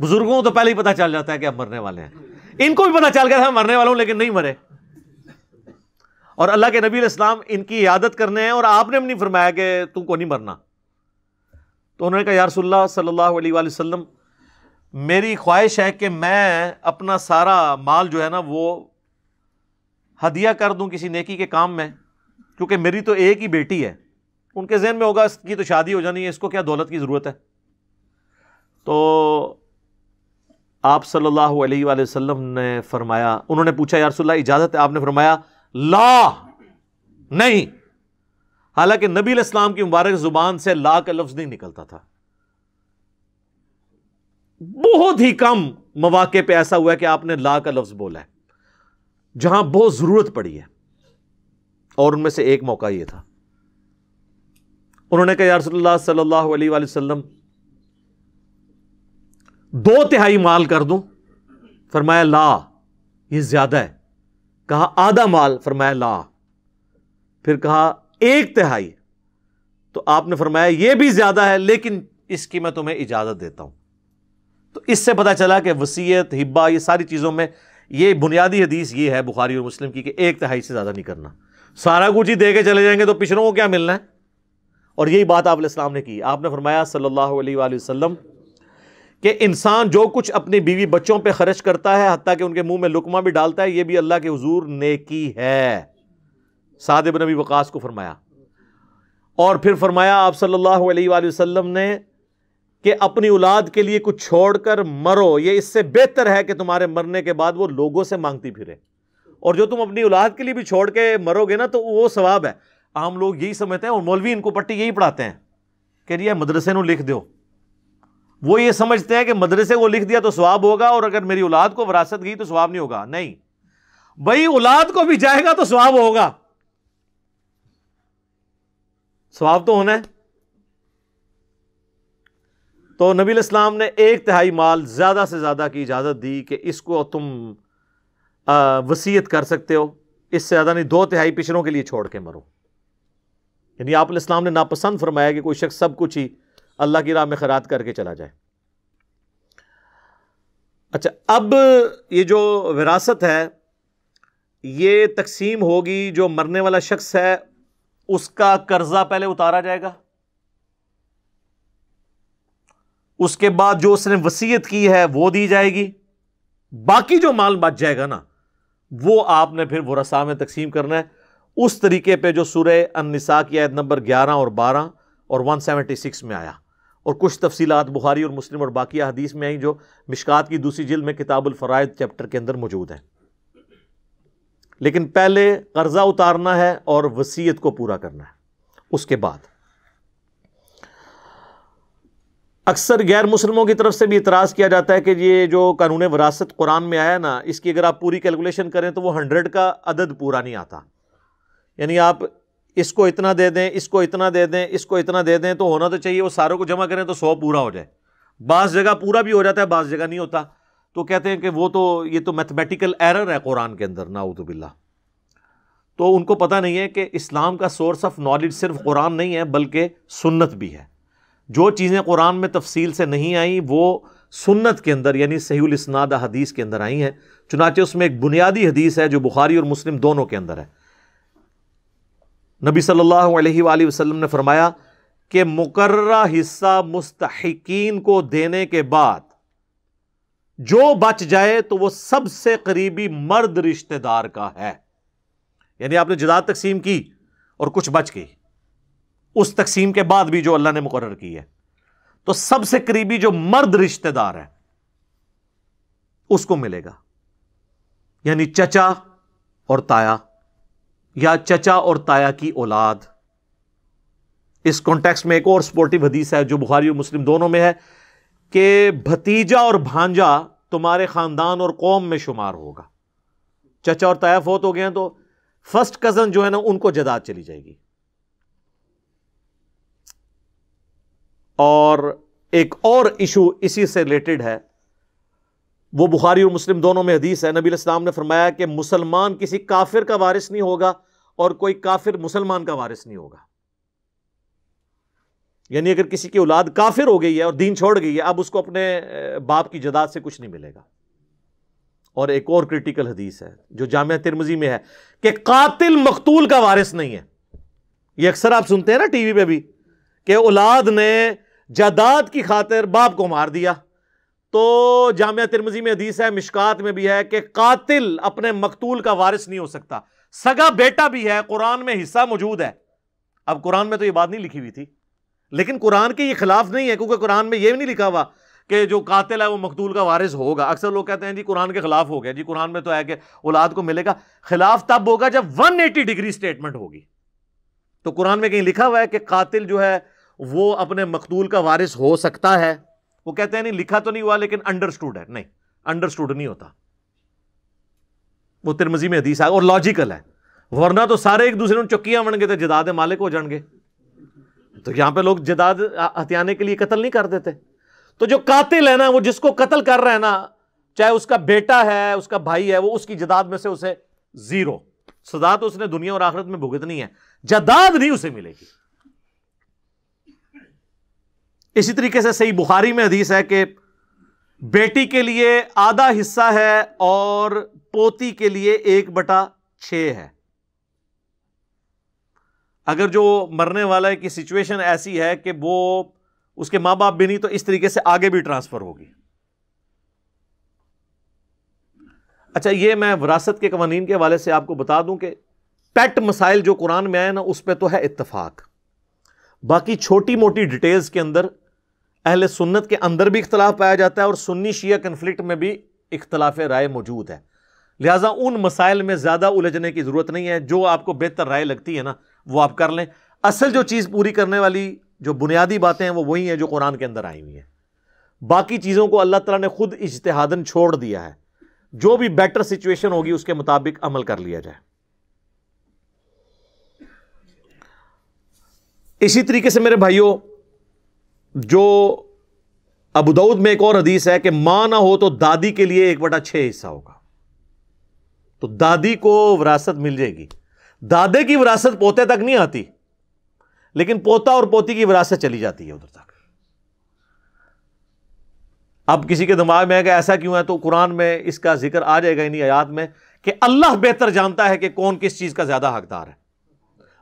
بزرگوں کو تو پہلے ہی پتہ چل جاتا ہے کہ اب مرنے والے ہیں. ان کو بھی پتہ چل گیا تھا مرنے والوں، لیکن نہیں مرے. اور اللہ کے نبی علیہ السلام ان کی عیادت کرنے ہیں، اور آپ نے بھی نہیں فرمایا کہ تم کو نہیں مرنا. تو انہوں نے کہا یا رسول اللہ صلی اللہ علیہ وآلہ وسلم، میری خواہش ہے کہ میں اپنا سارا مال جو ہے نا وہ ہدیہ کر دوں کسی نیکی کے کام میں، کیونکہ میری تو ایک ہی بیٹی ہے. ان کے ذہن میں ہوگا اس کی تو شادی ہو جانی ہے، اس کو کیا دولت کی ضرورت ہے. تو آپ صلی اللہ علیہ وآلہ وسلم نے فرمایا، انہوں نے پوچھا یا رسول اللہ اجازت ہے؟ آپ نے فرمایا لا، نہیں. حالانکہ نبی علیہ السلام کی مبارک زبان سے لا کا لفظ نہیں نکلتا تھا. بہت ہی کم مواقع پہ ایسا ہوا ہے کہ آپ نے لا کا لفظ بولا ہے جہاں بہت ضرورت پڑی ہے، اور ان میں سے ایک موقع یہ تھا. انہوں نے کہا یا رسول اللہ صلی اللہ علیہ وآلہ وسلم 2/3 مال کر دوں؟ فرمایا لا، یہ زیادہ ہے. کہا آدھا مال؟ فرمایا لا. پھر کہا 1/3. تو آپ نے فرمایا یہ بھی زیادہ ہے، لیکن اس کی میں تمہیں اجازت دیتا ہوں. تو اس سے پتا چلا کہ وصیت، ہبہ، یہ ساری چیزوں میں یہ بنیادی حدیث یہ ہے بخاری اور مسلم کی کہ 1/3 سے زیادہ نہیں کرنا. سارا کچھ ہی دے کے چلے جائیں گے تو پچھڑوں کو کیا ملنا ہے. اور یہی بات آپ علیہ السلام نے کی. آپ نے فرمایا صلی اللہ علیہ وآلہ وسلم کہ انسان جو کچھ اپنی بیوی بچوں پہ خرچ کرتا ہے، حتیٰ کہ ان کے منہ میں لقمہ بھی ڈالتا ہے، یہ بھی اللہ کے حضور نیکی ہے. سعد بن ابی وقاص کو فرمایا. اور پھر فرمایا آپ صلی اللہ علیہ وآلہ وسلم نے کہ اپنی اولاد کے لیے کچھ چھوڑ کر مرو، یہ اس سے بہتر ہے کہ تمہارے مرنے کے بعد وہ لوگوں سے مانگتی پھرے. اور جو تم اپنی اولاد کے لیے بھی چھوڑ کے مرو گے نا تو وہ ثواب ہے. عام لوگ یہی سمجھتے ہیں، اور مولوی ان کو پٹی یہی پڑھاتے ہیں کہ یہ مدرسے نو لکھ دیو. وہ یہ سمجھتے ہیں کہ مدرسے کو لکھ دیا تو ثواب ہوگا، اور اگر میری اولاد کو وراثت گئی تو ثواب نہیں ہوگا. نہیں بھائی، اولاد کو بھی جائے گا تو ثواب ہوگا، ثواب تو ہونا ہے. تو نبی علیہ السلام نے 1/3 مال زیادہ سے زیادہ کی اجازت دی کہ اس کو تم وصیت کر سکتے ہو، اس سے زیادہ نہیں. 2/3 پچھڑوں کے لیے چھوڑ کے مرو. یعنی آپ علیہ السلام نے ناپسند فرمایا کہ کوئی شخص سب کچھ ہی اللہ کی راہ میں خیرات کر کے چلا جائے. اچھا، اب یہ جو وراثت ہے یہ تقسیم ہوگی. جو مرنے والا شخص ہے اس کا قرضہ پہلے اتارا جائے گا، اس کے بعد جو اس نے وصیت کی ہے وہ دی جائے گی. باقی جو مال بچ جائے گا نا وہ آپ نے پھر ورثاء میں تقسیم کرنا ہے اس طریقے پہ جو سورہ النساء کی آیت نمبر 11 اور 12 اور 176 میں آیا. اور کچھ تفصیلات بخاری اور مسلم اور باقی حدیث میں آئی جو مشکات کی دوسری جلد میں کتاب الفرائض چیپٹر کے اندر موجود ہیں. لیکن پہلے قرضہ اتارنا ہے اور وصیت کو پورا کرنا ہے. اس کے بعد اکثر غیر مسلموں کی طرف سے بھی اعتراض کیا جاتا ہے کہ یہ جو قانون وراثت قرآن میں آیا نا، اس کی اگر آپ پوری کیلکولیشن کریں تو وہ 100 کا عدد پورا نہیں آتا. یعنی آپ اس کو اتنا دے دیں، اس کو اتنا دے دیں، اس کو اتنا دے دیں، تو ہونا تو چاہیے وہ ساروں کو جمع کریں تو 100 پورا ہو جائے. بعض جگہ پورا بھی ہو جاتا ہے، بعض جگہ نہیں ہوتا. تو کہتے ہیں کہ وہ تو یہ تو میتھمیٹیکل ایرر ہے قرآن کے اندر، نعوذ باللہ. تو ان کو پتہ نہیں ہے کہ اسلام کا سورس آف نالج صرف قرآن نہیں ہے بلکہ سنت بھی ہے. جو چیزیں قرآن میں تفصیل سے نہیں آئیں وہ سنت کے اندر یعنی صحیح الاسناد حدیث کے اندر آئی ہیں. چنانچہ اس میں ایک بنیادی حدیث ہے جو بخاری اور مسلم دونوں کے اندر ہے. نبی صلی اللہ علیہ وآلہ وسلم نے فرمایا کہ مقررہ حصہ مستحقین کو دینے کے بعد جو بچ جائے تو وہ سب سے قریبی مرد رشتہ دار کا ہے. یعنی آپ نے جائیداد تقسیم کی اور کچھ بچ گئی، اس تقسیم کے بعد بھی جو اللہ نے مقرر کی ہے، تو سب سے قریبی جو مرد رشتہ دار ہے اس کو ملے گا، یعنی چچا اور تایا یا چچا اور تایا کی اولاد۔ اس کانٹیکسٹ میں ایک اور سپورٹیو حدیث ہے جو بخاری اور مسلم دونوں میں ہے کہ بھتیجا اور بھانجا تمہارے خاندان اور قوم میں شمار ہوگا۔ چچا اور تایا فوت ہو گئے ہیں تو فرسٹ کزن جو ہے نا ان کو جداد چلی جائے گی۔ اور ایک اور ایشو اسی سے ریلیٹڈ ہے، وہ بخاری اور مسلم دونوں میں حدیث ہے، نبی علیہ السلام نے فرمایا کہ مسلمان کسی کافر کا وارث نہیں ہوگا اور کوئی کافر مسلمان کا وارث نہیں ہوگا۔ یعنی اگر کسی کی اولاد کافر ہو گئی ہے اور دین چھوڑ گئی ہے، اب اس کو اپنے باپ کی جداد سے کچھ نہیں ملے گا۔ اور ایک اور کرٹیکل حدیث ہے جو جامعہ ترمذی میں ہے کہ قاتل مقتول کا وارث نہیں ہے۔ یہ اکثر آپ سنتے ہیں نا ٹی وی پہ بھی کہ اولاد نے جداد کی خاطر باپ کو مار دیا، تو جامعہ ترمذی میں حدیث ہے، مشکات میں بھی ہے کہ قاتل اپنے مقتول کا وارث نہیں ہو سکتا۔ سگا بیٹا بھی ہے، قرآن میں حصہ موجود ہے۔ اب قرآن میں تو یہ بات نہیں لکھی ہوئی تھی، لیکن قرآن کے یہ خلاف نہیں ہے، کیونکہ قرآن میں یہ بھی نہیں لکھا ہوا کہ جو قاتل ہے وہ مقتول کا وارث ہوگا۔ اکثر لوگ کہتے ہیں جی قرآن کے خلاف ہو گیا، جی قرآن میں تو ہے کہ اولاد کو ملے گا۔ خلاف تب ہوگا جب 180 ڈگری سٹیٹمنٹ ہوگی۔ تو قرآن میں کہیں لکھا ہوا ہے کہ قاتل جو ہے وہ اپنے مقتول کا وارث ہو سکتا ہے؟ وہ کہتے ہیں نہیں، لکھا تو نہیں ہوا لیکن انڈرسٹوڈ ہے۔ نہیں، انڈرسٹوڈ نہیں ہوتا، وہ ترمذی میں حدیث ہے اور لاجیکل ہے، ورنہ تو سارے ایک دوسرے میں چکیاں بن گے تو جداد مالک ہو جان گے۔ تو یہاں پہ لوگ جداد ہتھیانے کے لیے قتل نہیں کر دیتے۔ تو جو قاتل ہے نا، وہ جس کو قتل کر رہا ہے نا، چاہے اس کا بیٹا ہے، اس کا بھائی ہے، وہ اس کی جداد میں سے اسے زیرو سزا تو اس نے دنیا اور آخرت میں بھگتنی ہے، جداد نہیں اسے ملے گی۔ اسی طریقے سے صحیح بخاری میں حدیث ہے کہ بیٹی کے لیے آدھا حصہ ہے اور پوتی کے لیے 1/6 ہے۔ اگر جو مرنے والا کی سچویشن ایسی ہے کہ وہ اس کے ماں باپ بھی نہیں، تو اس طریقے سے آگے بھی ٹرانسفر ہوگی۔ اچھا، یہ میں وراثت کے قوانین کے حوالے سے آپ کو بتا دوں کہ پیٹ مسائل جو قرآن میں آئے نا، اس پہ تو ہے اتفاق، باقی چھوٹی موٹی ڈیٹیلز کے اندر اہل سنت کے اندر بھی اختلاف پایا جاتا ہے اور سنی شیعہ کنفلکٹ میں بھی اختلاف رائے موجود ہے۔ لہٰذا ان مسائل میں زیادہ الجھنے کی ضرورت نہیں ہے، جو آپ کو بہتر رائے لگتی ہے نا وہ آپ کر لیں۔ اصل جو چیز پوری کرنے والی جو بنیادی باتیں ہیں وہ وہی ہیں جو قرآن کے اندر آئی ہوئی ہیں، باقی چیزوں کو اللہ تعالیٰ نے خود اجتہاداً چھوڑ دیا ہے، جو بھی بیٹر سچویشن ہوگی اس کے مطابق عمل کر لیا جائے۔ اسی طریقے سے میرے بھائیوں، جو ابو داؤد میں ایک اور حدیث ہے کہ ماں نہ ہو تو دادی کے لیے 1/6 حصہ ہوگا، تو دادی کو وراثت مل جائے گی۔ دادے کی وراثت پوتے تک نہیں آتی، لیکن پوتا اور پوتی کی وراثت چلی جاتی ہے ادھر تک۔ اب کسی کے دماغ میں ہے کہ ایسا کیوں ہے، تو قرآن میں اس کا ذکر آ جائے گا انہی آیات میں کہ اللہ بہتر جانتا ہے کہ کون کس چیز کا زیادہ حقدار ہے۔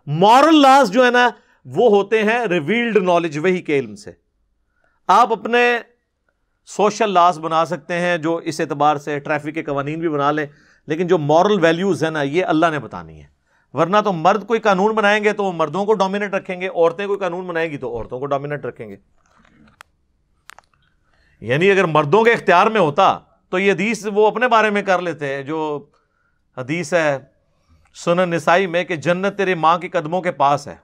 مورل لاز جو ہے نا وہ ہوتے ہیں ریویلڈ نالج، وہی کے علم سے۔ آپ اپنے سوشل لاز بنا سکتے ہیں جو اس اعتبار سے ٹریفک کے قوانین بھی بنا لیں، لیکن جو مورل ویلیوز ہیں نا یہ اللہ نے بتانی ہے، ورنہ تو مرد کوئی قانون بنائیں گے تو وہ مردوں کو ڈومینیٹ رکھیں گے، عورتیں کوئی قانون بنائیں گی تو عورتوں کو ڈومینیٹ رکھیں گے۔ یعنی اگر مردوں کے اختیار میں ہوتا تو یہ حدیث وہ اپنے بارے میں کر لیتے، جو حدیث ہے سنن نسائی میں کہ جنت تیرے ماں کے قدموں کے پاس ہے،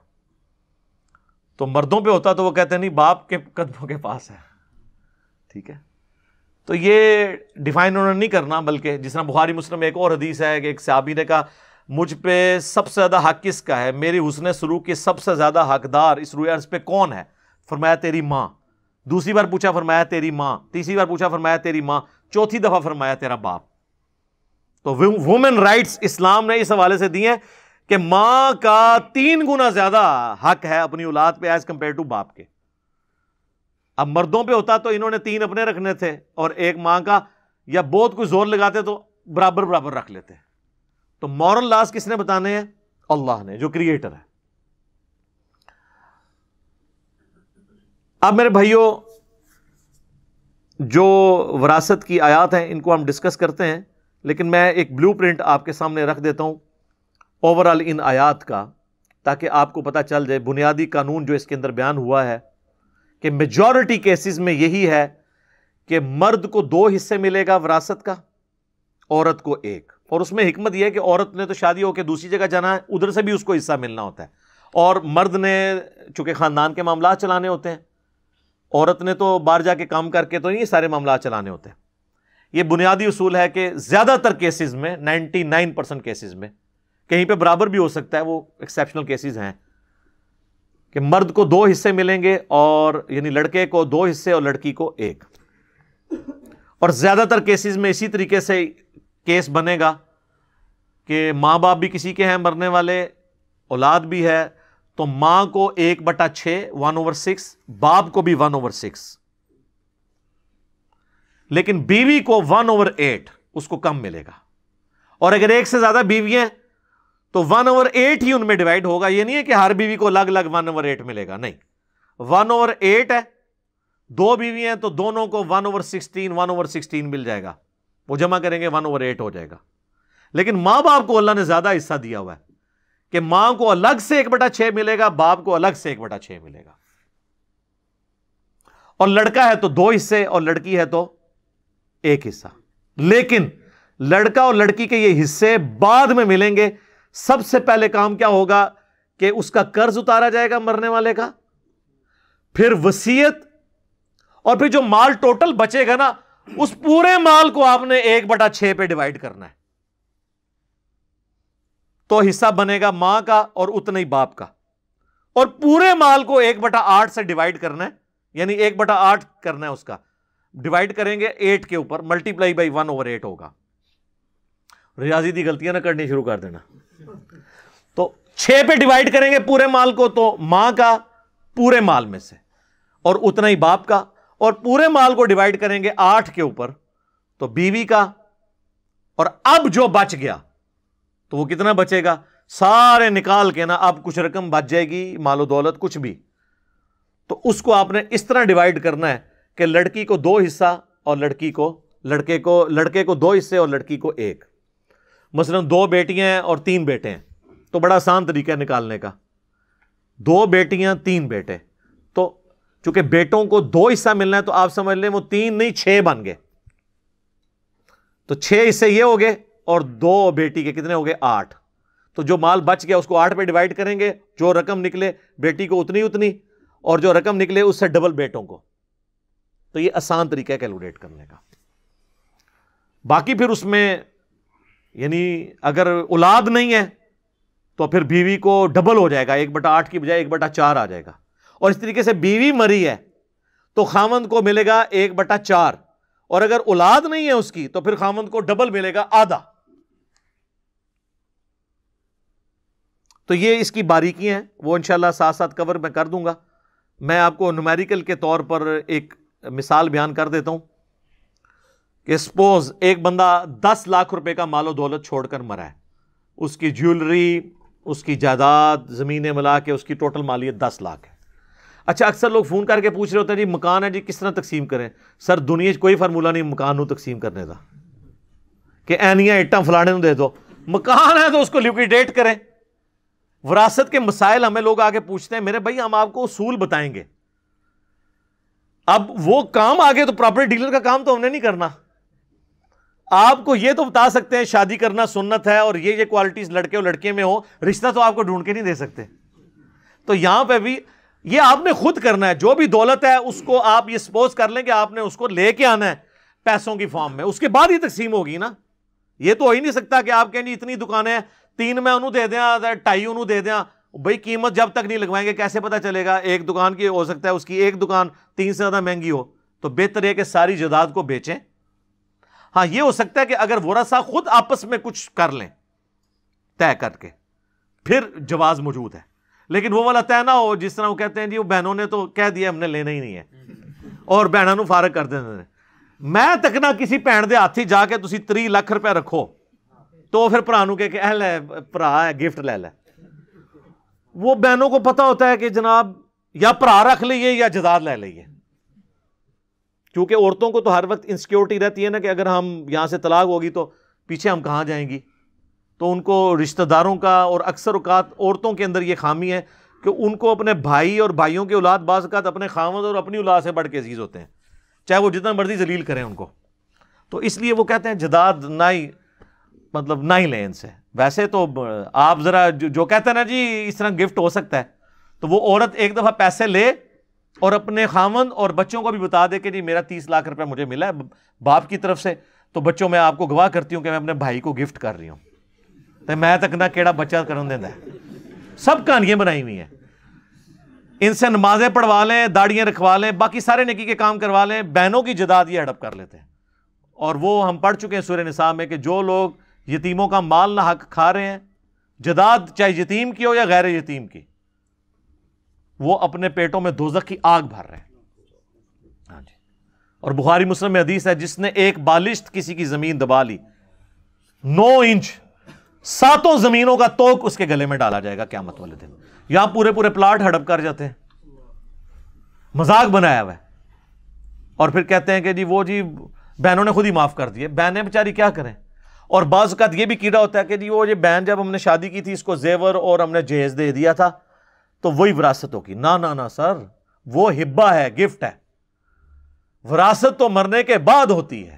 تو مردوں پہ ہوتا تو وہ کہتے نہیں باپ کے قدموں کے پاس ہے۔ ٹھیک ہے، تو یہ ڈیفائن انہوں نے نہیں کرنا، بلکہ جس طرح بخاری مسلم میں ایک اور حدیث ہے کہ ایک صحابی نے کہا مجھ پہ سب سے زیادہ حق کس کا ہے، میری حسن سلوک کے سب سے زیادہ حقدار اس روئے ارض پہ کون ہے؟ فرمایا تیری ماں۔ دوسری بار پوچھا، فرمایا تیری ماں۔ تیسری بار پوچھا، فرمایا تیری ماں۔ چوتھی دفعہ فرمایا تیرا باپ۔ تو وومن رائٹس اسلام نے اس حوالے سے دی ہیں کہ ماں کا 3 گنا زیادہ حق ہے اپنی اولاد پہ ایز کمپیئر ٹو باپ کے۔ اب مردوں پہ ہوتا تو انہوں نے 3 اپنے رکھنے تھے اور 1 ماں کا، یا بہت کوئی زور لگاتے تو برابر برابر رکھ لیتے۔ تو مورل لاز کس نے بتانے ہیں؟ اللہ نے، جو کریٹر ہے۔ اب میرے بھائیوں، جو وراثت کی آیات ہیں ان کو ہم ڈسکس کرتے ہیں، لیکن میں ایک بلو پرنٹ آپ کے سامنے رکھ دیتا ہوں اوورال ان آیات کا، تاکہ آپ کو پتہ چل جائے بنیادی قانون جو اس کے اندر بیان ہوا ہے کہ میجورٹی کیسز میں یہی ہے کہ مرد کو 2 حصے ملے گا وراثت کا، عورت کو 1. اور اس میں حکمت یہ ہے کہ عورت نے تو شادی ہو کے دوسری جگہ جانا ہے، ادھر سے بھی اس کو حصہ ملنا ہوتا ہے، اور مرد نے چونکہ خاندان کے معاملات چلانے ہوتے ہیں، عورت نے تو باہر جا کے کام کر کے تو نہیں سارے معاملات چلانے ہوتے ہیں. یہ بنیادی اصول ہے کہ زیادہ تر کیسز میں 99% کیسز میں، کہیں پہ برابر بھی ہو سکتا ہے، وہ ایکسیپشنل کیسز ہیں کہ مرد کو 2 حصے ملیں گے، اور یعنی لڑکے کو 2 حصے اور لڑکی کو 1. اور زیادہ تر کیسز میں اسی طریقے سے کیس بنے گا کہ ماں باپ بھی کسی کے ہیں مرنے والے، اولاد بھی ہے، تو ماں کو 1/6 1/6، باپ کو بھی 1/6، لیکن بیوی کو 1/8 اس کو کم ملے گا. اور اگر ایک سے زیادہ بیوی ہیں تو 1/8 ہی ان میں ڈیوائڈ ہوگا. یہ نہیں ہے کہ ہر بیوی کو الگ الگ 1/8 ملے گا، نہیں، 1/8 ہے. 2 بیوی ہیں تو دونوں کو 1/16 1/16 مل جائے گا، وہ جمع کریں گے 1/8 ہو جائے گا. لیکن ماں باپ کو اللہ نے زیادہ حصہ دیا ہوا ہے کہ ماں کو الگ سے 1/6 ملے گا، باپ کو الگ سے 1/6 ملے گا. اور لڑکا ہے تو 2 حصے اور لڑکی ہے تو 1 حصہ. لیکن لڑکا اور لڑکی کے یہ حصے بعد میں ملیں گے. سب سے پہلے کام کیا ہوگا کہ اس کا قرض اتارا جائے گا مرنے والے کا، پھر وصیت، اور پھر جو مال ٹوٹل بچے گا نا اس پورے مال کو آپ نے 1/6 پہ ڈیوائڈ کرنا ہے. تو حصہ بنے گا ماں کا اور اتنا ہی باپ کا، اور پورے مال کو 1/8 سے ڈیوائڈ کرنا ہے، یعنی 1/8 کرنا ہے. اس کا ڈیوائڈ کریں گے 8 کے اوپر، ملٹیپلائی بائی 1/8 ہوگا. ریاضی دی غلطیاں نہ کرنی شروع کر دینا. تو 6 پہ ڈیوائڈ کریں گے پورے مال کو، تو ماں کا پورے مال میں سے اور اتنا ہی باپ کا، اور پورے مال کو ڈیوائڈ کریں گے 8 کے اوپر تو بیوی کا. اور اب جو بچ گیا تو وہ کتنا بچے گا، سارے نکال کے نا، اب کچھ رقم بچ جائے گی، مال و دولت کچھ بھی، تو اس کو آپ نے اس طرح ڈیوائڈ کرنا ہے کہ لڑکی کو 2 حصہ اور لڑکے کو 2 حصے اور لڑکی کو 1. مثلا 2 بیٹیاں ہیں اور 3 بیٹے ہیں تو بڑا آسان طریقہ ہے نکالنے کا. 2 بیٹیاں 3 بیٹے، تو چونکہ بیٹوں کو 2 حصہ ملنا ہے تو آپ سمجھ لیں وہ 3 نہیں 6 بن گئے. تو 6 حصے یہ ہو گئے اور 2 بیٹی کے کتنے ہو گئے 8. تو جو مال بچ گیا اس کو 8 پہ ڈیوائڈ کریں گے، جو رقم نکلے بیٹی کو اتنی، اور جو رقم نکلے اس سے ڈبل بیٹوں کو. تو یہ آسان طریقہ ہے کیلکولیٹ کرنے کا. باقی پھر اس میں یعنی اگر اولاد نہیں ہے تو پھر بیوی کو ڈبل ہو جائے گا، 1/8 کی بجائے 1/4 آ جائے گا. اور اس طریقے سے بیوی مری ہے تو خاوند کو ملے گا 1/4، اور اگر اولاد نہیں ہے اس کی تو پھر خاوند کو ڈبل ملے گا، آدھا. تو یہ اس کی باریکیاں ہیں، وہ انشاءاللہ ساتھ ساتھ کور میں کر دوں گا. میں آپ کو نومیریکل کے طور پر ایک مثال بیان کر دیتا ہوں کہ سپوز ایک بندہ 10 لاکھ روپے کا مال و دولت چھوڑ کر مرا ہے. اس کی جیولری، اس کی جائیداد، زمینیں ملا کے اس کی ٹوٹل مالیت 10 لاکھ ہے. اچھا اکثر لوگ فون کر کے پوچھ رہے ہوتے ہیں جی مکان ہے جی کس طرح تقسیم کریں. سر دنیا کوئی فارمولہ نہیں مکان نو تقسیم کرنے دا کہ اینیاں اٹاں فلانے نو دے دو. مکان ہے تو اس کو لیکویڈیٹ کریں. وراثت کے مسائل ہمیں لوگ آگے پوچھتے ہیں، میرے بھائی ہم آپ کو اصول بتائیں گے. اب وہ کام آگے تو پراپرٹی ڈیلر کا کام تو ہم نے نہیں کرنا. آپ کو یہ تو بتا سکتے ہیں شادی کرنا سنت ہے اور یہ کوالٹیز لڑکے اور لڑکے میں ہو، رشتہ تو آپ کو ڈھونڈ کے نہیں دے سکتے. تو یہاں پہ بھی یہ آپ نے خود کرنا ہے. جو بھی دولت ہے اس کو آپ یہ سپوز کر لیں کہ آپ نے اس کو لے کے آنا ہے پیسوں کی فارم میں، اس کے بعد ہی تقسیم ہوگی نا. یہ تو ہو ہی نہیں سکتا کہ آپ کہیں جی اتنی دکانیں 3 میں انہوں دے دیں 2.5 انہوں دے دیں. بھائی قیمت جب تک نہیں لگوائیں گے کیسے پتا چلے گا؟ ایک دکان کی ہو سکتا ہے اس کی ایک دکان 3 سے زیادہ مہنگی ہو، تو بہتر ہے کہ ساری جائیداد کو بیچیں. ہاں یہ ہو سکتا ہے کہ اگر ورثہ خود آپس میں کچھ کر لیں طے کر کے پھر جواز موجود ہے، لیکن وہ والا طے نہ ہو جس طرح وہ کہتے ہیں جی وہ بہنوں نے تو کہہ دیا ہم نے لینا ہی نہیں ہے اور بہنوں نو فارغ کر دیں. میں تک نہ کسی بھن دے ہاتھ جا کے تسی 3 لاکھ روپے رکھو تو پھر بھرا نو کہ اے لے بھرا ہے گفٹ لے لے. وہ بہنوں کو پتا ہوتا ہے کہ جناب یا بھرا رکھ لئیے یا جائیداد لے لئیے، کیونکہ عورتوں کو تو ہر وقت انسیکیورٹی رہتی ہے نا کہ اگر ہم یہاں سے طلاق ہوگی تو پیچھے ہم کہاں جائیں گی. تو ان کو رشتہ داروں کا، اور اکثر اوقات عورتوں کے اندر یہ خامی ہے کہ ان کو اپنے بھائی اور بھائیوں کے اولاد بعض اوقات اپنے خاوند اور اپنی اولاد سے بڑھ کے عزیز ہوتے ہیں، چاہے وہ جتنا مرضی ذلیل کریں ان کو. تو اس لیے وہ کہتے ہیں جداد نہ ہی مطلب نہ ہی لیں ان سے. ویسے تو آپ ذرا جو کہتے ہیں نا جی اس طرح گفٹ ہو سکتا ہے, تو وہ عورت ایک دفعہ پیسے لے اور اپنے خاوند اور بچوں کو بھی بتا دے کہ جی میرا 30 لاکھ روپے مجھے ملا ہے باپ کی طرف سے, تو بچوں میں آپ کو گواہ کرتی ہوں کہ میں اپنے بھائی کو گفٹ کر رہی ہوں, تو میں تک نہ کیڑا بچہ کرن دینا ہے. سب کہانیاں بنائی ہوئی ہیں. ان سے نمازیں پڑھوا لیں, داڑیاں رکھوا لیں, باقی سارے نیکی کے کام کروا لیں, بہنوں کی جداد یہ ہڑپ کر لیتے ہیں. اور وہ ہم پڑھ چکے ہیں سورہ نساء میں کہ جو لوگ یتیموں کا مال نہ حق کھا رہے ہیں, جداد چاہے یتیم کی ہو یا غیر یتیم کی, وہ اپنے پیٹوں میں دوزخ کی آگ بھر رہے ہیں. ہاں جی. اور بخاری مسلم میں حدیث ہے جس نے ایک بالشت کسی کی زمین دبا لی 9 انچ 7 زمینوں کا توق اس کے گلے میں ڈالا جائے گا قیامت والے دن. یہاں پورے پورے پلاٹ ہڑپ کر جاتے ہیں, مذاق بنایا ہوا ہے, اور پھر کہتے ہیں کہ جی وہ جی بہنوں نے خود ہی معاف کر دیے. بہنیں بیچاری کیا کریں. اور بعض اوقات یہ بھی کیڑا ہوتا ہے کہ جی وہ یہ بہن جب ہم نے شادی کی تھی اس کو زیور اور ہم نے جہیز دے دیا تھا تو وہی وراثت ہوگی. نہ سر, وہ ہبہ ہے, گفٹ ہے. وراثت تو مرنے کے بعد ہوتی ہے,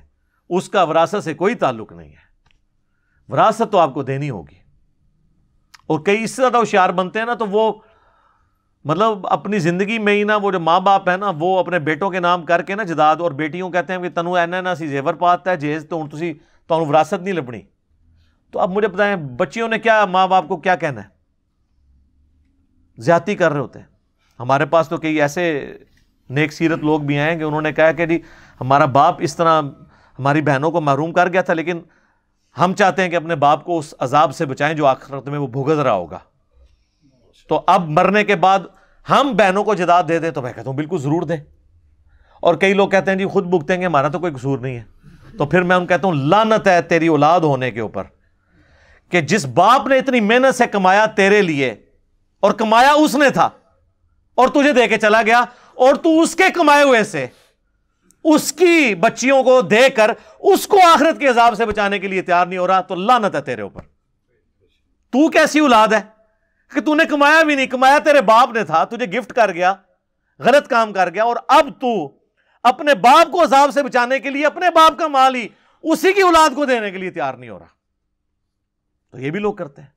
اس کا وراثت سے کوئی تعلق نہیں ہے. وراثت تو آپ کو دینی ہوگی. اور کئی اس سے زیادہ ہوشیار بنتے ہیں نا, تو وہ مطلب اپنی زندگی میں ہی نا وہ جو ماں باپ ہے نا وہ اپنے بیٹوں کے نام کر کے نا جداد, اور بیٹیوں کہتے ہیں کہ تنو اینا نا سی زیور پاتا ہے جہیز تو تسی تو وراثت نہیں لبنی. تو اب مجھے بتائیں بچیوں نے کیا ماں باپ کو کیا کہنا ہے؟ زیادتی کر رہے ہوتے ہیں. ہمارے پاس تو کئی ایسے نیک سیرت لوگ بھی ہیں کہ انہوں نے کہا کہ جی ہمارا باپ اس طرح ہماری بہنوں کو محروم کر گیا تھا, لیکن ہم چاہتے ہیں کہ اپنے باپ کو اس عذاب سے بچائیں جو آخرت میں وہ بھگت رہا ہوگا. تو اب مرنے کے بعد ہم بہنوں کو جداد دے دیں, تو میں کہتا ہوں بالکل ضرور دیں. اور کئی لوگ کہتے ہیں جی خود بھگتیں گے, ہمارا تو کوئی قصور نہیں ہے. تو پھر میں ان کہتا ہوں لعنت ہے تیری اولاد ہونے کے اوپر کہ جس باپ نے اتنی محنت سے کمایا تیرے لیے, اور کمایا اس نے تھا اور تجھے دے کے چلا گیا, اور تو اس کے کمائے ہوئے سے اس کی بچیوں کو دے کر اس کو آخرت کے عذاب سے بچانے کے لیے تیار نہیں ہو رہا, تو لعنت ہے تیرے اوپر. تو کیسی اولاد ہے کہ تو نے کمایا بھی نہیں, کمایا تیرے باپ نے تھا, تجھے گفٹ کر گیا, غلط کام کر گیا, اور اب تو اپنے باپ کو عذاب سے بچانے کے لیے اپنے باپ کا مال ہی اسی کی اولاد کو دینے کے لیے تیار نہیں ہو رہا. تو یہ بھی لوگ کرتے ہیں.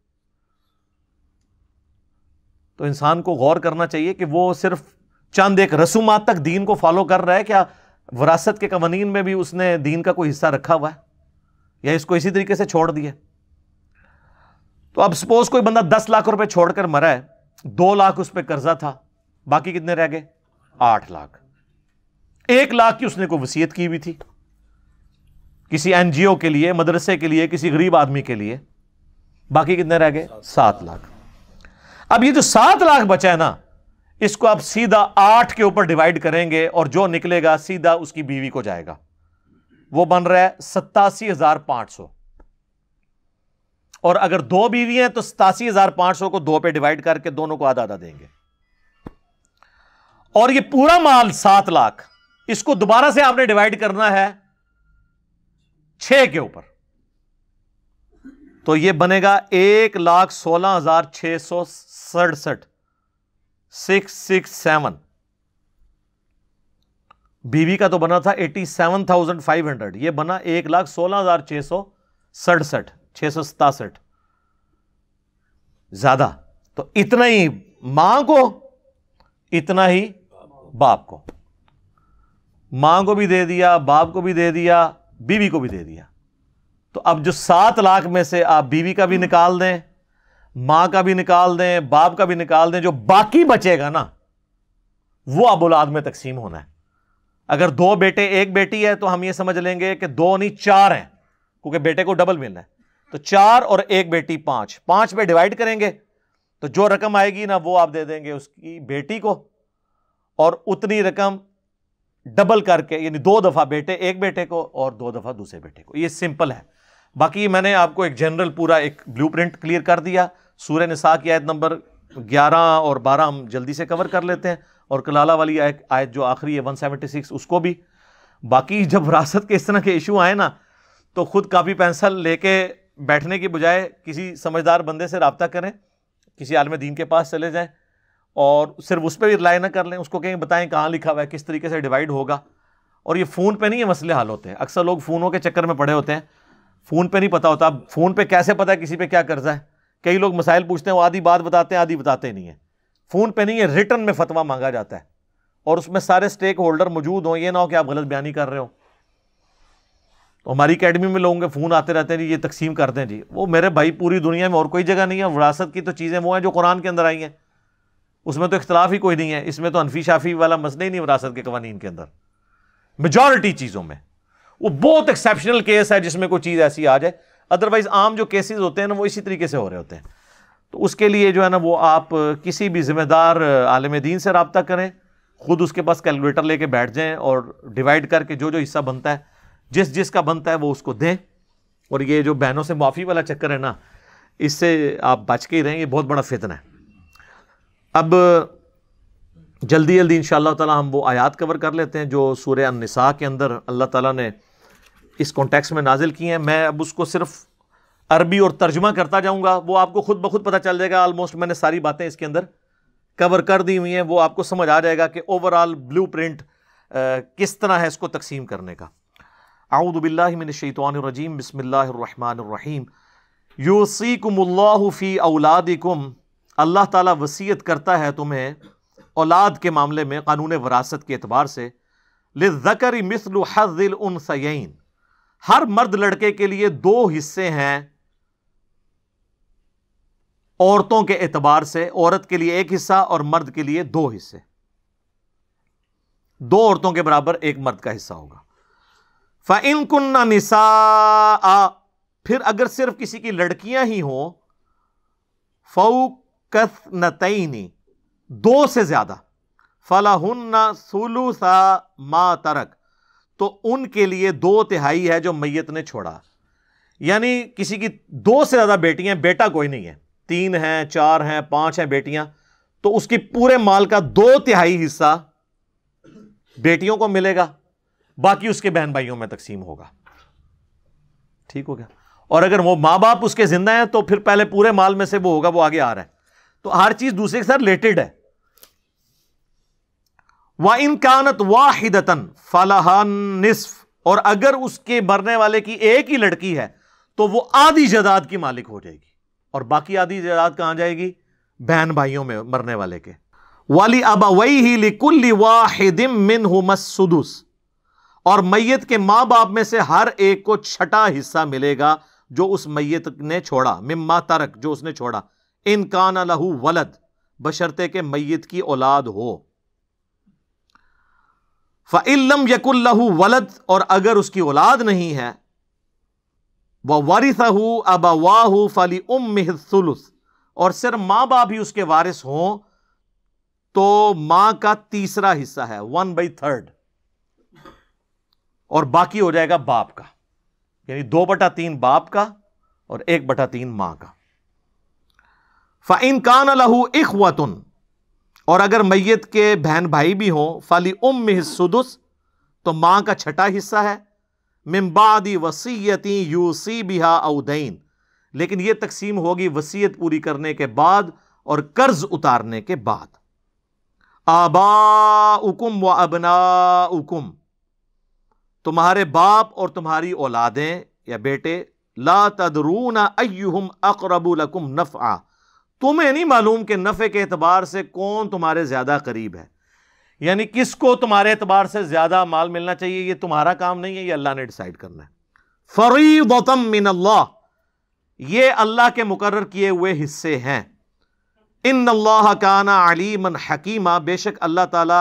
تو انسان کو غور کرنا چاہیے کہ وہ صرف چند ایک رسومات تک دین کو فالو کر رہا ہے, کیا وراثت کے قوانین میں بھی اس نے دین کا کوئی حصہ رکھا ہوا ہے, یا اس کو اسی طریقے سے چھوڑ دیا. تو اب سپوز کوئی بندہ 10 لاکھ روپے چھوڑ کر مرا ہے, 2 لاکھ اس پہ قرضہ تھا, باقی کتنے رہ گئے 8 لاکھ. 1 لاکھ کی اس نے کوئی وصیت کی ہوئی تھی کسی این جی او کے لیے, مدرسے کے لیے, کسی غریب آدمی کے لیے, باقی کتنے رہ گئے 7 لاکھ. اب یہ جو 7 لاکھ بچا ہے نا, اس کو آپ سیدھا 8 کے اوپر ڈیوائیڈ کریں گے اور جو نکلے گا سیدھا اس کی بیوی کو جائے گا. وہ بن رہا ہے 87,500. اور اگر 2 بیوی ہیں تو 87,500 کو 2 پہ ڈیوائیڈ کر کے دونوں کو آدھا آدھا دیں گے. اور یہ پورا مال 7 لاکھ اس کو دوبارہ سے آپ نے ڈیوائیڈ کرنا ہے 6 کے اوپر, تو یہ بنے گا 1,16,667. 667. بیوی کا تو بنا تھا 87,500, یہ بنا 1,16,667. 667 زیادہ. تو اتنا ہی ماں کو, اتنا ہی باپ کو. ماں کو بھی دے دیا, باپ کو بھی دے دیا, بیوی کو بھی دے دیا. تو اب جو 7 لاکھ میں سے آپ بیوی کا بھی نکال دیں, ماں کا بھی نکال دیں, باپ کا بھی نکال دیں, جو باقی بچے گا نا وہ اب اولاد میں تقسیم ہونا ہے. اگر 2 بیٹے 1 بیٹی ہے تو ہم یہ سمجھ لیں گے کہ 2 نہیں 4 ہیں, کیونکہ بیٹے کو ڈبل ملنا ہے. تو 4 اور 1 بیٹی 5, 5 پہ ڈیوائیڈ کریں گے تو جو رقم آئے گی نا وہ آپ دے دیں گے اس کی بیٹی کو, اور اتنی رقم ڈبل کر کے, یعنی 2 دفعہ بیٹے, 1 بیٹے کو اور 2 دفعہ دوسرے بیٹے کو. یہ سمپل ہے. باقی میں نے آپ کو ایک جنرل پورا ایک بلیو پرنٹ کلیئر کر دیا. سورہ نساء کی آیت نمبر 11 اور 12 ہم جلدی سے کور کر لیتے ہیں, اور کلالہ والی آیت جو آخری ہے 176 اس کو بھی. باقی جب وراثت کے اس طرح کے ایشو آئے نا تو خود کاپی پینسل لے کے بیٹھنے کی بجائے کسی سمجھدار بندے سے رابطہ کریں, کسی عالم دین کے پاس چلے جائیں, اور صرف اس پہ بھی رائے نہ کر لیں, اس کو کہیں بتائیں کہاں لکھا ہوا ہے, کس طریقے سے ڈیوائیڈ ہوگا, اور یہ فون پہ نہیں یہ مسئلے حل ہوتے ہیں. اکثر لوگ فونوں کے چکر میں پڑے ہوتے ہیں, فون پہ نہیں پتا ہوتا. اب فون پہ کیسے پتا ہے کسی پہ کیا قرضہ ہے؟ کئی لوگ مسائل پوچھتے ہیں, وہ آدھی بات بتاتے ہیں آدھی بتاتے نہیں ہیں. فون پہ نہیں ہے, ریٹن میں فتویٰ مانگا جاتا ہے, اور اس میں سارے سٹیک ہولڈر موجود ہوں. یہ نہ ہو کہ آپ غلط بیانی کر رہے ہو. تو ہماری اکیڈمی میں لوگوں کے فون آتے رہتے ہیں, جی یہ تقسیم کر دیں جی. وہ میرے بھائی پوری دنیا میں اور کوئی جگہ نہیں ہے. وراثت کی تو چیزیں وہ ہیں جو قرآن کے اندر آئی ہیں, اس میں تو اختلاف ہی کوئی نہیں ہے. اس میں تو حنفی شافی والا مسئلہ ہی نہیں وراثت کے قوانین کے اندر. میجورٹی چیزوں میں وہ بہت ایکسیپشنل کیس ہے جس میں کوئی چیز ایسی آ جائے. ادروائز عام جو کیسز ہوتے ہیں نا وہ اسی طریقے سے ہو رہے ہوتے ہیں. تو اس کے لیے جو ہے نا وہ آپ کسی بھی ذمہ دار عالم دین سے رابطہ کریں, خود اس کے پاس کیلکولیٹر لے کے بیٹھ جائیں اور ڈیوائڈ کر کے جو جو حصہ بنتا ہے جس جس کا بنتا ہے وہ اس کو دیں. اور یہ جو بہنوں سے معافی والا چکر ہے نا, اس سے آپ بچ کے ہی رہیں, یہ بہت بڑا فتنہ ہے. اب جلدی جلدی انشاءاللہ تعالی ہم وہ آیات کور کر لیتے ہیں جو سورہ النساء کے اندر اللہ تعالیٰ نے اس کانٹیکس میں نازل کی ہیں. میں اب اس کو صرف عربی اور ترجمہ کرتا جاؤں گا, وہ آپ کو خود بخود پتہ چل جائے گا. آلموسٹ میں نے ساری باتیں اس کے اندر کور کر دی ہوئی ہیں, وہ آپ کو سمجھ آ جائے گا کہ اوور آل بلو پرنٹ کس طرح ہے اس کو تقسیم کرنے کا. اعوذ باللہ من الشیطان الرجیم, بسم اللہ الرحمن الرحیم. یوصیکم اللہ فی اولادکم, اللہ تعالیٰ وصیت کرتا ہے تمہیں اولاد کے معاملے میں قانون وراثت کے اعتبار سے. للذکر مثل حظ الانثیین, ہر مرد لڑکے کے لیے 2 حصے ہیں عورتوں کے اعتبار سے. عورت کے لیے 1 حصہ اور مرد کے لیے 2 حصے. 2 عورتوں کے برابر 1 مرد کا حصہ ہوگا. فَإِن كُنَّ نِسَاءَ, پھر اگر صرف کسی کی لڑکیاں ہی ہوں, فَوْقَ اثْنَتَيْنِ, 2 سے زیادہ, فَلَهُنَّ ثُلُثَ مَا تَرَكَ, تو ان کے لیے 2/3 ہے جو میت نے چھوڑا. یعنی کسی کی 2 سے زیادہ بیٹیاں, بیٹا کوئی نہیں ہے, 3 ہیں 4 ہیں 5 ہیں بیٹیاں, تو اس کی پورے مال کا 2/3 حصہ بیٹیوں کو ملے گا, باقی اس کے بہن بھائیوں میں تقسیم ہوگا. ٹھیک ہو گیا. اور اگر وہ ماں باپ اس کے زندہ ہیں تو پھر پہلے پورے مال میں سے وہ ہوگا, وہ آگے آ رہا ہے. تو ہر چیز دوسرے کے ساتھ ریلیٹڈ ہے. وَإِن كَانَتْ وَاحِدَةً فَلَهَا النِّصْفُ, اور اگر اس کے مرنے والے کی ایک ہی لڑکی ہے تو وہ آدھی جائیداد کی مالک ہو جائے گی, اور باقی آدھی جائیداد کہاں جائے گی؟ بہن بھائیوں میں مرنے والے کے. وَلِأَبَوَيْهِ لِكُلِّ وَاحِدٍ مِّنْهُمَا السُّدُسُ, اور میت کے ماں باپ میں سے ہر ایک کو 6واں حصہ ملے گا جو اس میت نے چھوڑا. مما ترک, جو اس نے چھوڑا. ان کان لہو ولد, بشرطے کہ میت کی اولاد ہو. فَإِن لَمْ يَكُنْ لَهُ ولد, اور اگر اس کی اولاد نہیں ہے, وَوَرِثَهُ أَبَوَاهُ فَلِأُمِّهِ الثُّلُثُ, اور صرف ماں باپ ہی اس کے وارث ہوں تو ماں کا 3 حصہ ہے, 1/3, اور باقی ہو جائے گا باپ کا. یعنی 2/3 باپ کا اور 1/3 ماں کا. فَإِن كَانَ لَهُ إِخْوَةٌ, اور اگر میت کے بہن بھائی بھی ہوں, فَلِأُمِّهِ السُّدُسُ, تو ماں کا 6واں حصہ ہے. مِن بَعْدِ وَصِيَّةٍ يُوصِي بِهَا أَوْ دَيْنٍ, لیکن یہ تقسیم ہوگی وصیت پوری کرنے کے بعد اور قرض اتارنے کے بعد. آباؤکم وَأَبْنَاؤکم, تمہارے باپ اور تمہاری اولادیں یا بیٹے. لا تدرون ایہم اقرب لکم نفعا, تمہیں نہیں معلوم کہ نفع کے اعتبار سے کون تمہارے زیادہ قریب ہے. یعنی کس کو تمہارے اعتبار سے زیادہ مال ملنا چاہیے, یہ تمہارا کام نہیں ہے, یہ اللہ نے ڈیسائیڈ کرنا ہے. فریضۃ من اللہ, یہ اللہ کے مقرر کیے ہوئے حصے ہیں. ان اللہ کان علیما حکیما, بے شک اللہ تعالی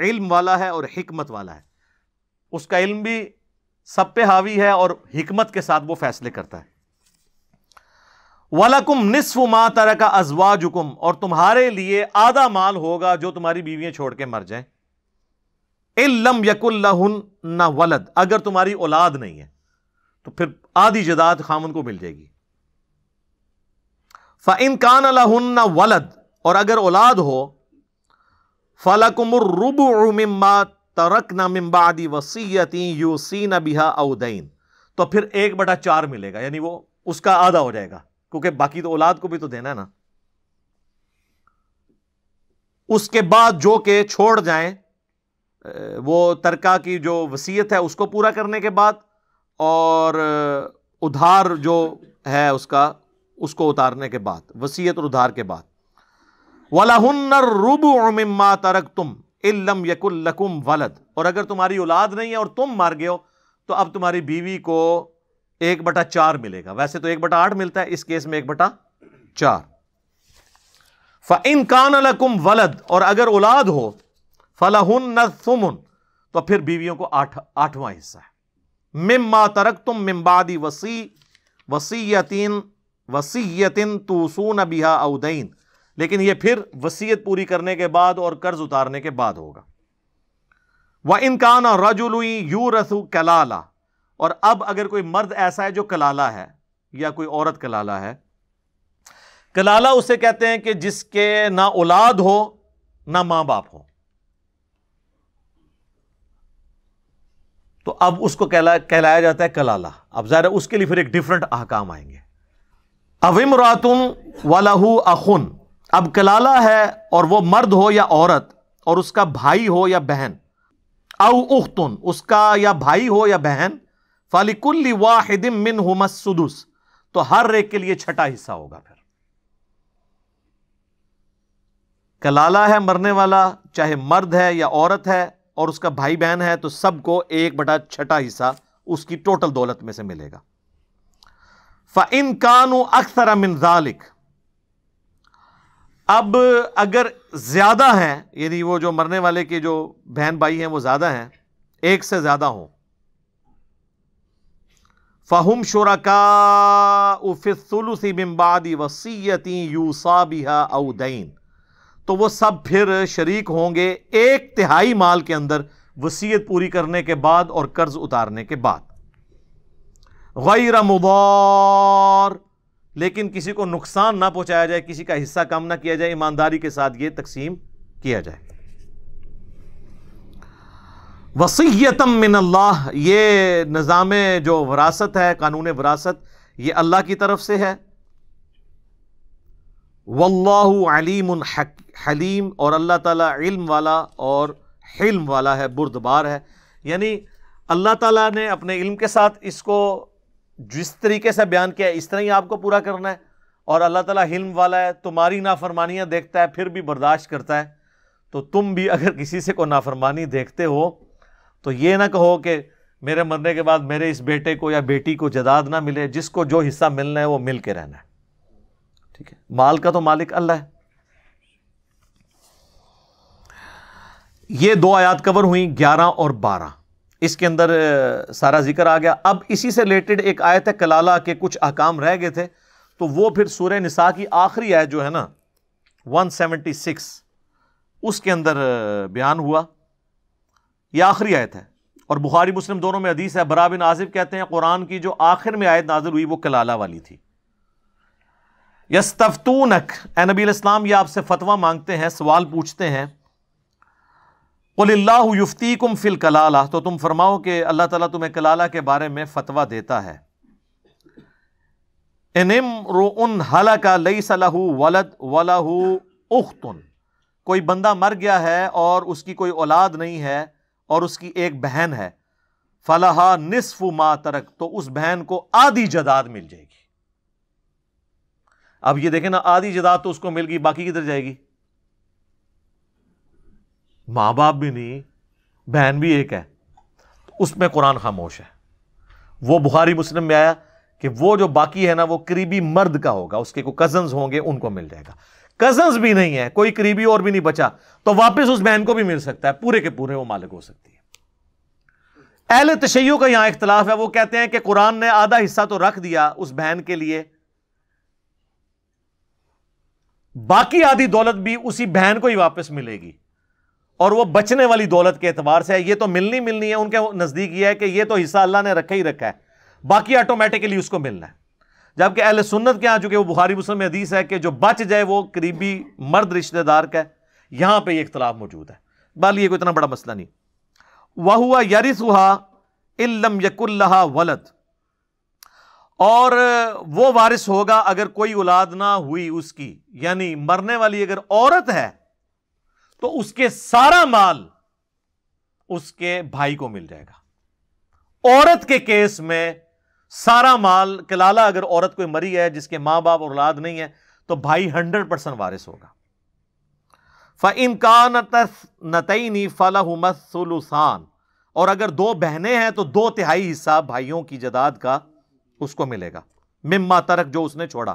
علم والا ہے اور حکمت والا ہے. اس کا علم بھی سب پہ حاوی ہے اور حکمت کے ساتھ وہ فیصلے کرتا ہے. وَلَكُمْ نِصْفُ مَا تَرَكَ أَزْوَاجُكُمْ, اور تمہارے لیے آدھا مال ہوگا جو تمہاری بیویاں چھوڑ کے مر جائیں. إِن لَمْ يَكُنْ لَهُنَّ وَلَدٌ, اگر تمہاری اولاد نہیں ہے تو پھر آدھی جائیداد خامن کو مل جائے گی. فَإِن كَانَ لَهُنَّ وَلَدٌ, اور اگر اولاد ہو, فَلَكُمُ الرُّبُعُ مِمَّا تَرَكْنَ مِن بَعْدِ وَصِيَّةٍ يُوصِينَ بِهَا أَوْ دَيْنٍ, تو پھر 1/4 ملے گا, یعنی وہ اس کا آدھا ہو جائے گا, کیونکہ باقی تو اولاد کو بھی تو دینا ہے نا. اس کے بعد جو کہ چھوڑ جائیں وہ ترکہ کی جو وصیت ہے اس کو پورا کرنے کے بعد، اور ادھار جو ہے اس کو اتارنے کے بعد، وصیت اور ادھار کے بعد۔ وَلَهُنَّ الرُّبُعُ مِمَّا تَرَكْتُمْ إِن لَّمْ يَكُن لَّكُمْ وَلَدٌ، اور اگر تمہاری اولاد نہیں ہے اور تم مر گئے ہو تو اب تمہاری بیوی کو 1/4 ملے گا۔ ویسے تو 1/8 ملتا ہے، اس کیس میں 1/4۔ فَإِن كَانَ لَكُمْ وَلَدٌ، اور اگر اولاد ہو، فَلَهُنَّ الثُّمُنُ، تو پھر بیویوں کو 8واں حصہ ہے۔ مِمَّا تَرَكْتُم مِّن بَعْدِ وَصِيَّةٍ تُوصُونَ بِهَا أَوْ دَيْنٍ، لیکن یہ پھر وصیت پوری کرنے کے بعد اور قرض اتارنے کے بعد ہوگا۔ وَإِن كَانَ رَجُلٌ يُورَثُ كَلَالَةً، اور اب اگر کوئی مرد ایسا ہے جو کلالہ ہے یا کوئی عورت کلالہ ہے۔ کلالہ اسے کہتے ہیں کہ جس کے نہ اولاد ہو نہ ماں باپ ہو، تو اب اس کو کہلایا جاتا ہے کلالہ۔ اب ظاہر ہے اس کے لیے پھر ایک ڈیفرنٹ احکام آئیں گے۔ اَوْ امْرَأَةٌ وَلَهُ أَخٌ، اب کلالہ ہے اور وہ مرد ہو یا عورت اور اس کا بھائی ہو یا بہن، او اختن، اس کا یا بھائی ہو یا بہن، فَلِكُلِّ وَاحِدٍ مِّنْهُمَا السُّدُسُ، تو ہر ایک کے لیے چھٹا حصہ ہوگا۔ پھر کلالہ ہے مرنے والا، چاہے مرد ہے یا عورت ہے، اور اس کا بھائی بہن ہے، تو سب کو 1/6 حصہ اس کی ٹوٹل دولت میں سے ملے گا۔ فَإِن كَانُوا أَكْثَرَ مِن ذَلِكَ، اب اگر زیادہ ہیں، یعنی وہ جو مرنے والے کے جو بہن بھائی ہیں وہ زیادہ ہیں، ایک سے زیادہ ہوں، فَهُمْ شُرَكَاءُ فِي الثُّلُثِ مِن بَعْدِ وَصِيَّةٍ يُوصَىٰ بِهَا أَوْ دَيْنٍ، تو وہ سب پھر شریک ہوں گے 1/3 مال کے اندر وصیت پوری کرنے کے بعد اور قرض اتارنے کے بعد۔ غیر مضار، لیکن کسی کو نقصان نہ پہنچایا جائے، کسی کا حصہ کم نہ کیا جائے، ایمانداری کے ساتھ یہ تقسیم کیا جائے۔ وصیۃ من اللہ، یہ نظام جو وراثت ہے، قانون وراثت، یہ اللہ کی طرف سے ہے۔ واللہ علیم حلیم، اور اللہ تعالیٰ علم والا اور حلم والا ہے، بردبار ہے۔ یعنی اللہ تعالیٰ نے اپنے علم کے ساتھ اس کو جس طریقے سے بیان کیا ہے اس طرح ہی آپ کو پورا کرنا ہے، اور اللہ تعالیٰ حلم والا ہے، تمہاری نافرمانیاں دیکھتا ہے پھر بھی برداشت کرتا ہے۔ تو تم بھی اگر کسی سے کوئی نافرمانی دیکھتے ہو تو یہ نہ کہو کہ میرے مرنے کے بعد میرے اس بیٹے کو یا بیٹی کو جداد نہ ملے، جس کو جو حصہ ملنا ہے وہ مل کے رہنا ہے، ٹھیک ہے؟ مال کا تو مالک اللہ ہے۔ یہ 2 آیات کور ہوئیں، 11 اور 12، اس کے اندر سارا ذکر آ گیا۔ اب اسی سے ریلیٹڈ ایک آیت ہے کلالہ کے کچھ احکام رہ گئے تھے، تو وہ پھر سورہ نساء کی آخری آیت جو ہے نا 176، اس کے اندر بیان ہوا۔ یہ آخری آیت ہے، اور بخاری مسلم دونوں میں حدیث ہے، برا بن عازب کہتے ہیں قرآن کی جو آخر میں آیت نازل ہوئی وہ کلالہ والی تھی۔ یستفتونک، اے نبی علیہ السلام یہ آپ سے فتویٰ مانگتے ہیں، سوال پوچھتے ہیں۔ قل اللہ یفتیکم فی الکلالہ، تو تم فرماؤ کہ اللہ تعالیٰ تمہیں کلالہ کے بارے میں فتویٰ دیتا ہے۔ ان امرؤ ہلک لیس لہ ولد ولہ اخت، کوئی بندہ مر گیا ہے اور اس کی کوئی اولاد نہیں ہے اور اس کی ایک بہن ہے، فلہا نصف ما ترک، تو اس بہن کو آدھی جداد مل جائے گی۔ اب یہ دیکھیں نا، آدھی جداد تو اس کو مل گئی، باقی کدھر جائے گی؟ ماں باپ بھی نہیں، بہن بھی ایک ہے، اس میں قرآن خاموش ہے۔ وہ بخاری مسلم میں آیا کہ وہ جو باقی ہے نا وہ قریبی مرد کا ہوگا، اس کے کوئی کزنز ہوں گے، ان کو مل جائے گا۔ کزنز بھی نہیں ہے، کوئی قریبی اور بھی نہیں بچا، تو واپس اس بہن کو بھی مل سکتا ہے، پورے کے پورے وہ مالک ہو سکتی ہے۔ اہل تشیع کا یہاں اختلاف ہے، وہ کہتے ہیں کہ قرآن نے آدھا حصہ تو رکھ دیا اس بہن کے لیے، باقی آدھی دولت بھی اسی بہن کو ہی واپس ملے گی، اور وہ بچنے والی دولت کے اعتبار سے یہ تو ملنی ہے، ان کے نزدیک یہ ہے کہ یہ تو حصہ اللہ نے رکھا ہی رکھا ہے، باقی آٹومیٹکلی اس کو ملنا ہے۔ جبکہ اہل سنت کے یہاں چونکہ وہ بخاری مسلم میں حدیث ہے کہ جو بچ جائے وہ قریبی مرد رشتہ دار کا ہے، یہاں پہ یہ اختلاف موجود ہے، بال یہ کوئی اتنا بڑا مسئلہ نہیں۔ وَهُوَ يَرِثُهَا إِن لَّمْ يَكُن لَّهَا وَلَدٌ، اور وہ وارث ہوگا اگر کوئی اولاد نہ ہوئی اس کی، یعنی مرنے والی اگر عورت ہے تو اس کے سارا مال اس کے بھائی کو مل جائے گا۔ عورت کے کیس میں سارا مال کلالہ اگر عورت کوئی مری ہے جس کے ماں باپ اور اولاد نہیں ہے تو بھائی 100% وارث ہوگا۔ فَإِن كَانَتْ اثْنَتَيْنِ فَلَهُمَا الثُّلُثَانِ، اور اگر 2 بہنیں ہیں تو 2/3 حصہ بھائیوں کی جداد کا اس کو ملے گا، مما ترک جو اس نے چھوڑا۔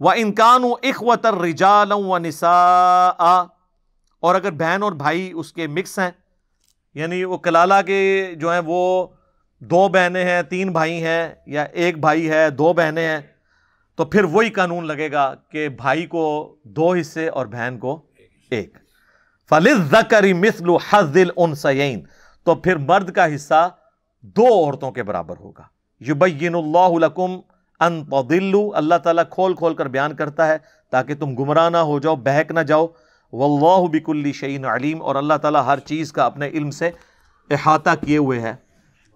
وَإِن كَانُوا إِخْوَةً رِجَالًا وَنِسَاءً، اور اگر بہن اور بھائی اس کے مکس ہیں، یعنی وہ کلالہ کے جو ہیں وہ 2 بہنیں ہیں 3 بھائی ہیں، یا 1 بھائی ہے 2 بہنیں ہیں، تو پھر وہی قانون لگے گا کہ بھائی کو 2 حصے اور بہن کو 1۔ فَلِلذَّكَرِ مِثْلُ حَظِّ الْأُنثَيَيْنِ، تو پھر مرد کا حصہ 2 عورتوں کے برابر ہوگا۔ يُبَيِّنُ اللَّهُ لَكُمْ أَن تَضِلُّوا، اللہ تعالیٰ کھول کھول کر بیان کرتا ہے تاکہ تم گمراہ نہ ہو جاؤ، بہک نہ جاؤ۔ وَاللَّهُ بِكُلِّ شَيْءٍ عَلِيمٌ، اور اللہ تعالیٰ ہر چیز کا اپنے علم سے احاطہ کیے ہوئے ہے۔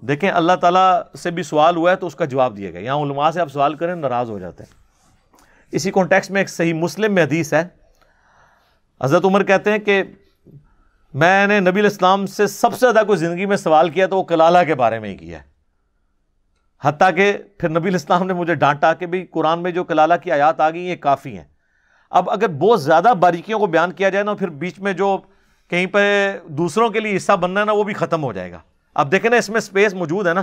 دیکھیں اللہ تعالیٰ سے بھی سوال ہوا ہے تو اس کا جواب دیا گیا۔ یہاں علماء سے آپ سوال کریں ناراض ہو جاتے ہیں۔ اسی کانٹیکسٹ میں ایک صحیح مسلم میں حدیث ہے، حضرت عمر کہتے ہیں کہ میں نے نبی علیہ السلام سے سب سے زیادہ کوئی زندگی میں سوال کیا تو وہ کلالہ کے بارے میں ہی کیا ہے، حتیٰ کہ پھر نبی علیہ السلام نے مجھے ڈانٹا کہ بھئی قرآن میں جو کلالہ کی آیات آ گئی یہ کافی ہیں۔ اب اگر بہت زیادہ باریکیوں کو بیان کیا جائے نا، پھر بیچ میں جو کہیں پہ دوسروں کے لیے حصہ بننا ہے نا وہ بھی ختم ہو جائے گا۔ اب دیکھیں نا اس میں سپیس موجود ہے نا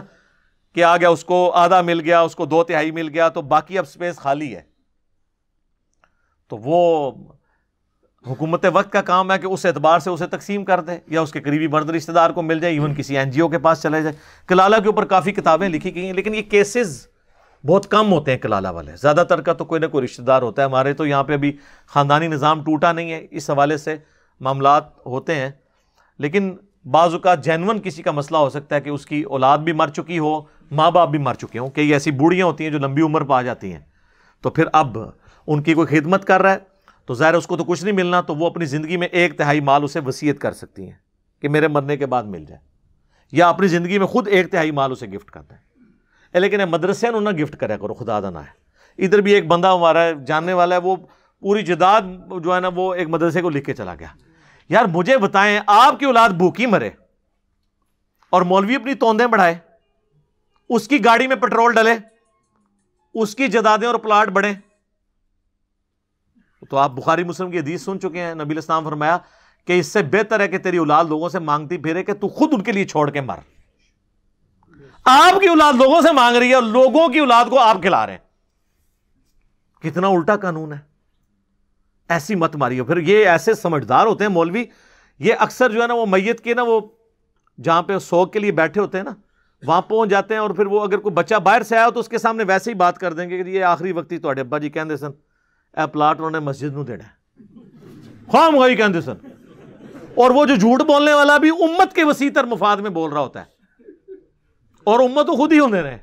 کہ آ گیا اس کو آدھا مل گیا، اس کو 2/3 مل گیا، تو باقی اب سپیس خالی ہے۔ تو وہ حکومت وقت کا کام ہے کہ اس اعتبار سے اسے تقسیم کر دے، یا اس کے قریبی مرد رشتہ دار کو مل جائے، ایون کسی NGO کے پاس چلے جائے۔ کلالہ کے اوپر کافی کتابیں لکھی گئی ہیں، لیکن یہ کیسز بہت کم ہوتے ہیں کلالہ والے، زیادہ تر کا تو کوئی نہ کوئی رشتہ دار ہوتا ہے۔ ہمارے تو یہاں پہ ابھی خاندانی نظام ٹوٹا نہیں ہے، اس حوالے سے معاملات ہوتے ہیں، لیکن بعض اوقات جینون کسی کا مسئلہ ہو سکتا ہے کہ اس کی اولاد بھی مر چکی ہو، ماں باپ بھی مر چکے ہوں، کئی ایسی بوڑھیاں ہوتی ہیں جو لمبی عمر پہ آ جاتی ہیں، تو پھر اب ان کی کوئی خدمت کر رہا ہے تو ظاہر اس کو تو کچھ نہیں ملنا، تو وہ اپنی زندگی میں 1/3 مال اسے وصیت کر سکتی ہیں کہ میرے مرنے کے بعد مل جائے، یا اپنی زندگی میں خود 1/3 مال اسے گفٹ کرتا ہے۔ لیکن مدرسے نہ گفٹ کرے کرو، خدا نہ ہے۔ ادھر بھی ایک بندہ ہمارا جاننے والا ہے، وہ پوری جداد جو ہے نا وہ ایک مدرسے کو لکھ کے چلا گیا۔ یار مجھے بتائیں، آپ کی اولاد بھوکی مرے اور مولوی اپنی توندیں بڑھائے، اس کی گاڑی میں پیٹرول ڈلے، اس کی جدادیں اور پلاٹ بڑھیں، تو آپ بخاری مسلم کی حدیث سن چکے ہیں، نبی علیہ السلام فرمایا کہ اس سے بہتر ہے کہ تیری اولاد لوگوں سے مانگتی پھرے کہ تو خود ان کے لیے چھوڑ کے مر۔ آپ کی اولاد لوگوں سے مانگ رہی ہے اور لوگوں کی اولاد کو آپ کھلا رہے ہیں، کتنا الٹا قانون ہے۔ ایسی مت ماری ہو۔ پھر یہ ایسے سمجھدار ہوتے ہیں مولوی، یہ اکثر جو ہے نا وہ میت کے نا وہ جہاں پہ سوگ کے لیے بیٹھے ہوتے ہیں نا وہاں پہنچ جاتے ہیں، اور پھر وہ اگر کوئی بچہ باہر سے آیا تو اس کے سامنے ویسے ہی بات کر دیں گے کہ یہ آخری وقتی تو ابا جی کہندے سن اے پلاٹ انہوں نے مسجد نو دینا ہے، خواہ مخواہ کہندے سن۔ اور وہ جو جھوٹ بولنے والا بھی امت کے وسیع تر مفاد میں بول رہا ہوتا ہے، اور امت تو خود ہی ہوندے رہے،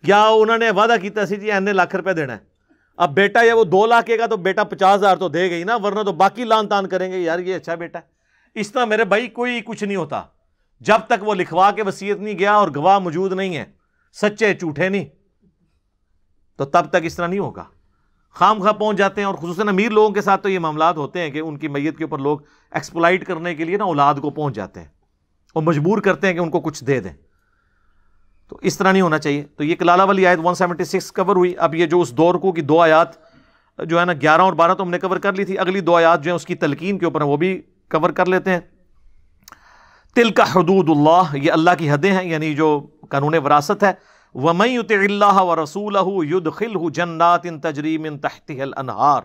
یا انہوں نے وعدہ کیتا سی جی اینے لاکھ روپے دینا ہے، اب بیٹا یا وہ 2 لاکھ کا تو بیٹا 50,000 تو دے گئی نا، ورنہ تو باقی لان تان کریں گے یار یہ اچھا بیٹا ہے۔ اس طرح میرے بھائی کوئی کچھ نہیں ہوتا جب تک وہ لکھوا کے وصیت نہیں گیا اور گواہ موجود نہیں ہے، سچے جھوٹے نہیں، تو تب تک اس طرح نہیں ہوگا۔ خام خواہ پہنچ جاتے ہیں، اور خصوصاً امیر لوگوں کے ساتھ تو یہ معاملات ہوتے ہیں کہ ان کی میت کے اوپر لوگ ایکسپلائٹ کرنے کے لیے نا اولاد کو پہنچ جاتے ہیں اور مجبور کرتے ہیں کہ ان کو کچھ دے دیں، تو اس طرح نہیں ہونا چاہیے۔ تو یہ کلالہ والی آیت 176 کور ہوئی۔ اب یہ جو اس 2 رکوع کی 2 آیات جو ہے نا 11 اور 12 تو ہم نے کور کر لی تھی، اگلی 2 آیات جو ہیں اس کی تلقین کے اوپر ہیں وہ بھی کور کر لیتے ہیں۔ تلک حدود اللہ، یہ اللہ کی حدیں ہیں، یعنی جو قانون وراثت ہے۔ وَمَن يُطِعِ اللَّهَ وَرَسُولَهُ يُدْخِلْهُ جَنَّاتٍ تَجْرِي مِن تَحْتِهَا الْأَنْهَارُ،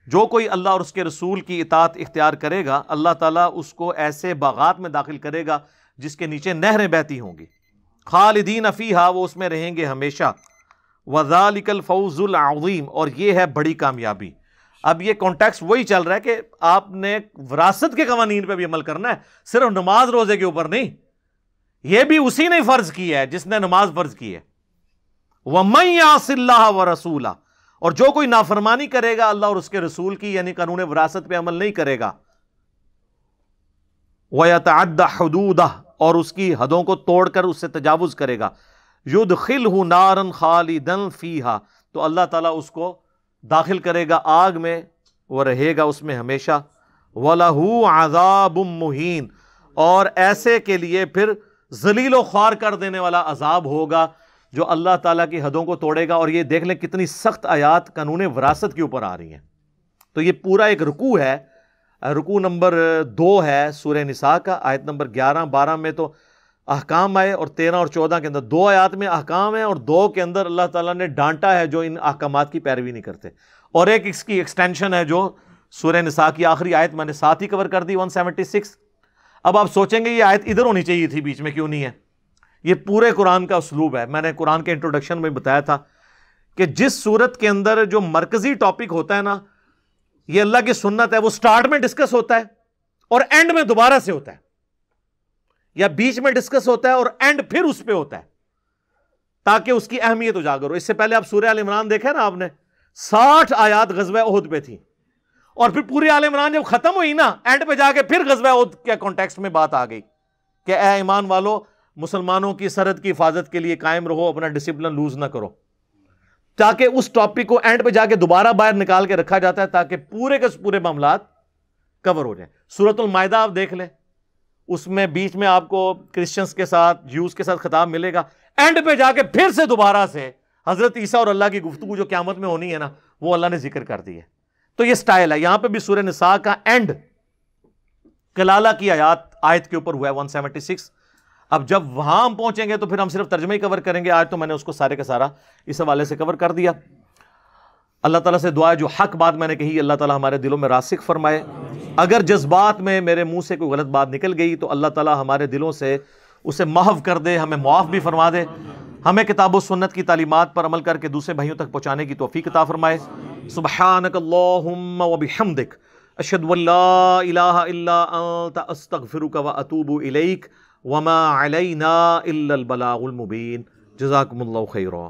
جو کوئی اللہ اور اس کے رسول کی اطاعت اختیار کرے گا اللہ تعالیٰ اس کو ایسے باغات میں داخل کرے گا جس کے نیچے نہریں بہتی ہوں گی، خالدین فیہا، وہ اس میں رہیں گے ہمیشہ، وَذَلِكَ الْفَوْزُ الْعَظِيمُ، اور یہ ہے بڑی کامیابی۔ اب یہ کانٹیکس وہی چل رہا ہے کہ آپ نے وراثت کے قوانین پہ بھی عمل کرنا ہے، صرف نماز روزے کے اوپر نہیں، یہ بھی اسی نے فرض کی ہے جس نے نماز فرض کی ہے۔ وَمَن يَعْصِ اللَّهَ وَرَسُولَهُ، اور جو کوئی نافرمانی کرے گا اللہ اور اس کے رسول کی، یعنی قانون وراثت پہ عمل نہیں کرے گا، وَيَتَعَدَّ حُدُودَهُ، اور اس کی حدوں کو توڑ کر اس سے تجاوز کرے گا، يُدْخِلْهُ نَارًا خَالِدًا فِيهَا، تو اللہ تعالیٰ اس کو داخل کرے گا آگ میں، وہ رہے گا اس میں ہمیشہ، وَلَهُ عَذَابٌ مُّهِينٌ، اور ایسے کے لیے پھر ذلیل و خوار کر دینے والا عذاب ہوگا جو اللہ تعالیٰ کی حدوں کو توڑے گا۔ اور یہ دیکھ لیں کتنی سخت آیات قانون وراثت کے اوپر آ رہی ہیں۔ تو یہ پورا ایک رکوع ہے، رکوع نمبر 2 ہے سورہ نساء کا، آیت نمبر 11 12 میں تو احکام آئے، اور 13 اور 14 کے اندر 2 آیات میں احکام ہیں، اور 2 کے اندر اللہ تعالیٰ نے ڈانٹا ہے جو ان احکامات کی پیروی نہیں کرتے۔ اور ایک اس کی ایکسٹینشن ہے جو سورہ نساء کی آخری آیت میں نے ساتھ ہی کور کر دی 176۔ اب آپ سوچیں گے یہ آیت ادھر ہونی چاہیے تھی، بیچ میں کیوں نہیں ہے؟ یہ پورے قرآن کا اسلوب ہے۔ میں نے قرآن کے انٹروڈکشن میں بتایا تھا کہ جس صورت کے اندر جو مرکزی ٹاپک ہوتا ہے نا، یہ اللہ کی سنت ہے، وہ سٹارٹ میں ڈسکس ہوتا ہے اور اینڈ میں دوبارہ سے ہوتا ہے، یا بیچ میں ڈسکس ہوتا ہے اور اینڈ پھر اس پہ ہوتا ہے، تاکہ اس کی اہمیت اجاگر ہو۔ اس سے پہلے آپ سورہ آل عمران دیکھیں نا، آپ نے 60 آیات غزوہ احد پہ تھی، اور پھر پوری آل عمران جب ختم ہوئی نا، اینڈ پہ جا کے پھر غزوہ احد کے کانٹیکسٹ میں بات آ گئی کہ اے ایمان والو، مسلمانوں کی سرحد کی حفاظت کے لیے قائم رہو، اپنا ڈسپلن لوز نہ کرو، تاکہ اس ٹاپک کو اینڈ پہ جا کے دوبارہ باہر نکال کے رکھا جاتا ہے تاکہ پورے کے پورے معاملات کور ہو جائیں۔ سورۃ المائدہ آپ دیکھ لیں، اس میں بیچ میں آپ کو کرسچنز کے ساتھ، جیوز کے ساتھ خطاب ملے گا، اینڈ پہ جا کے پھر سے دوبارہ سے حضرت عیسیٰ اور اللہ کی گفتگو جو قیامت میں ہونی ہے نا، وہ اللہ نے ذکر کر دی ہے۔ تو یہ سٹائل ہے۔ یہاں پہ بھی سورہ نساء کا اینڈ کلالہ کی آیت کے اوپر ہوا ہے 176۔ اب جب وہاں ہم پہنچیں گے تو پھر ہم صرف ترجمہ ہی کور کریں گے، آج تو میں نے اس کو سارے کا سارا اس حوالے سے کور کر دیا۔ اللہ تعالیٰ سے دعا ہے جو حق بات میں نے کہی اللہ تعالیٰ ہمارے دلوں میں راسخ فرمائے، اگر جذبات میں میرے منہ سے کوئی غلط بات نکل گئی تو اللہ تعالیٰ ہمارے دلوں سے اسے محو کر دے، ہمیں معاف بھی فرما دے، ہمیں کتاب و سنت کی تعلیمات پر عمل کر کے دوسرے بھائیوں تک پہنچانے کی توفیق عطا فرمائے۔ سبحانک اللہم وبحمدک، اشہد ان لا الہ الا انت، استغفرک واتوب الیک، وما علینا الا البلاغ المبین۔ جزاکم اللہ خیرا۔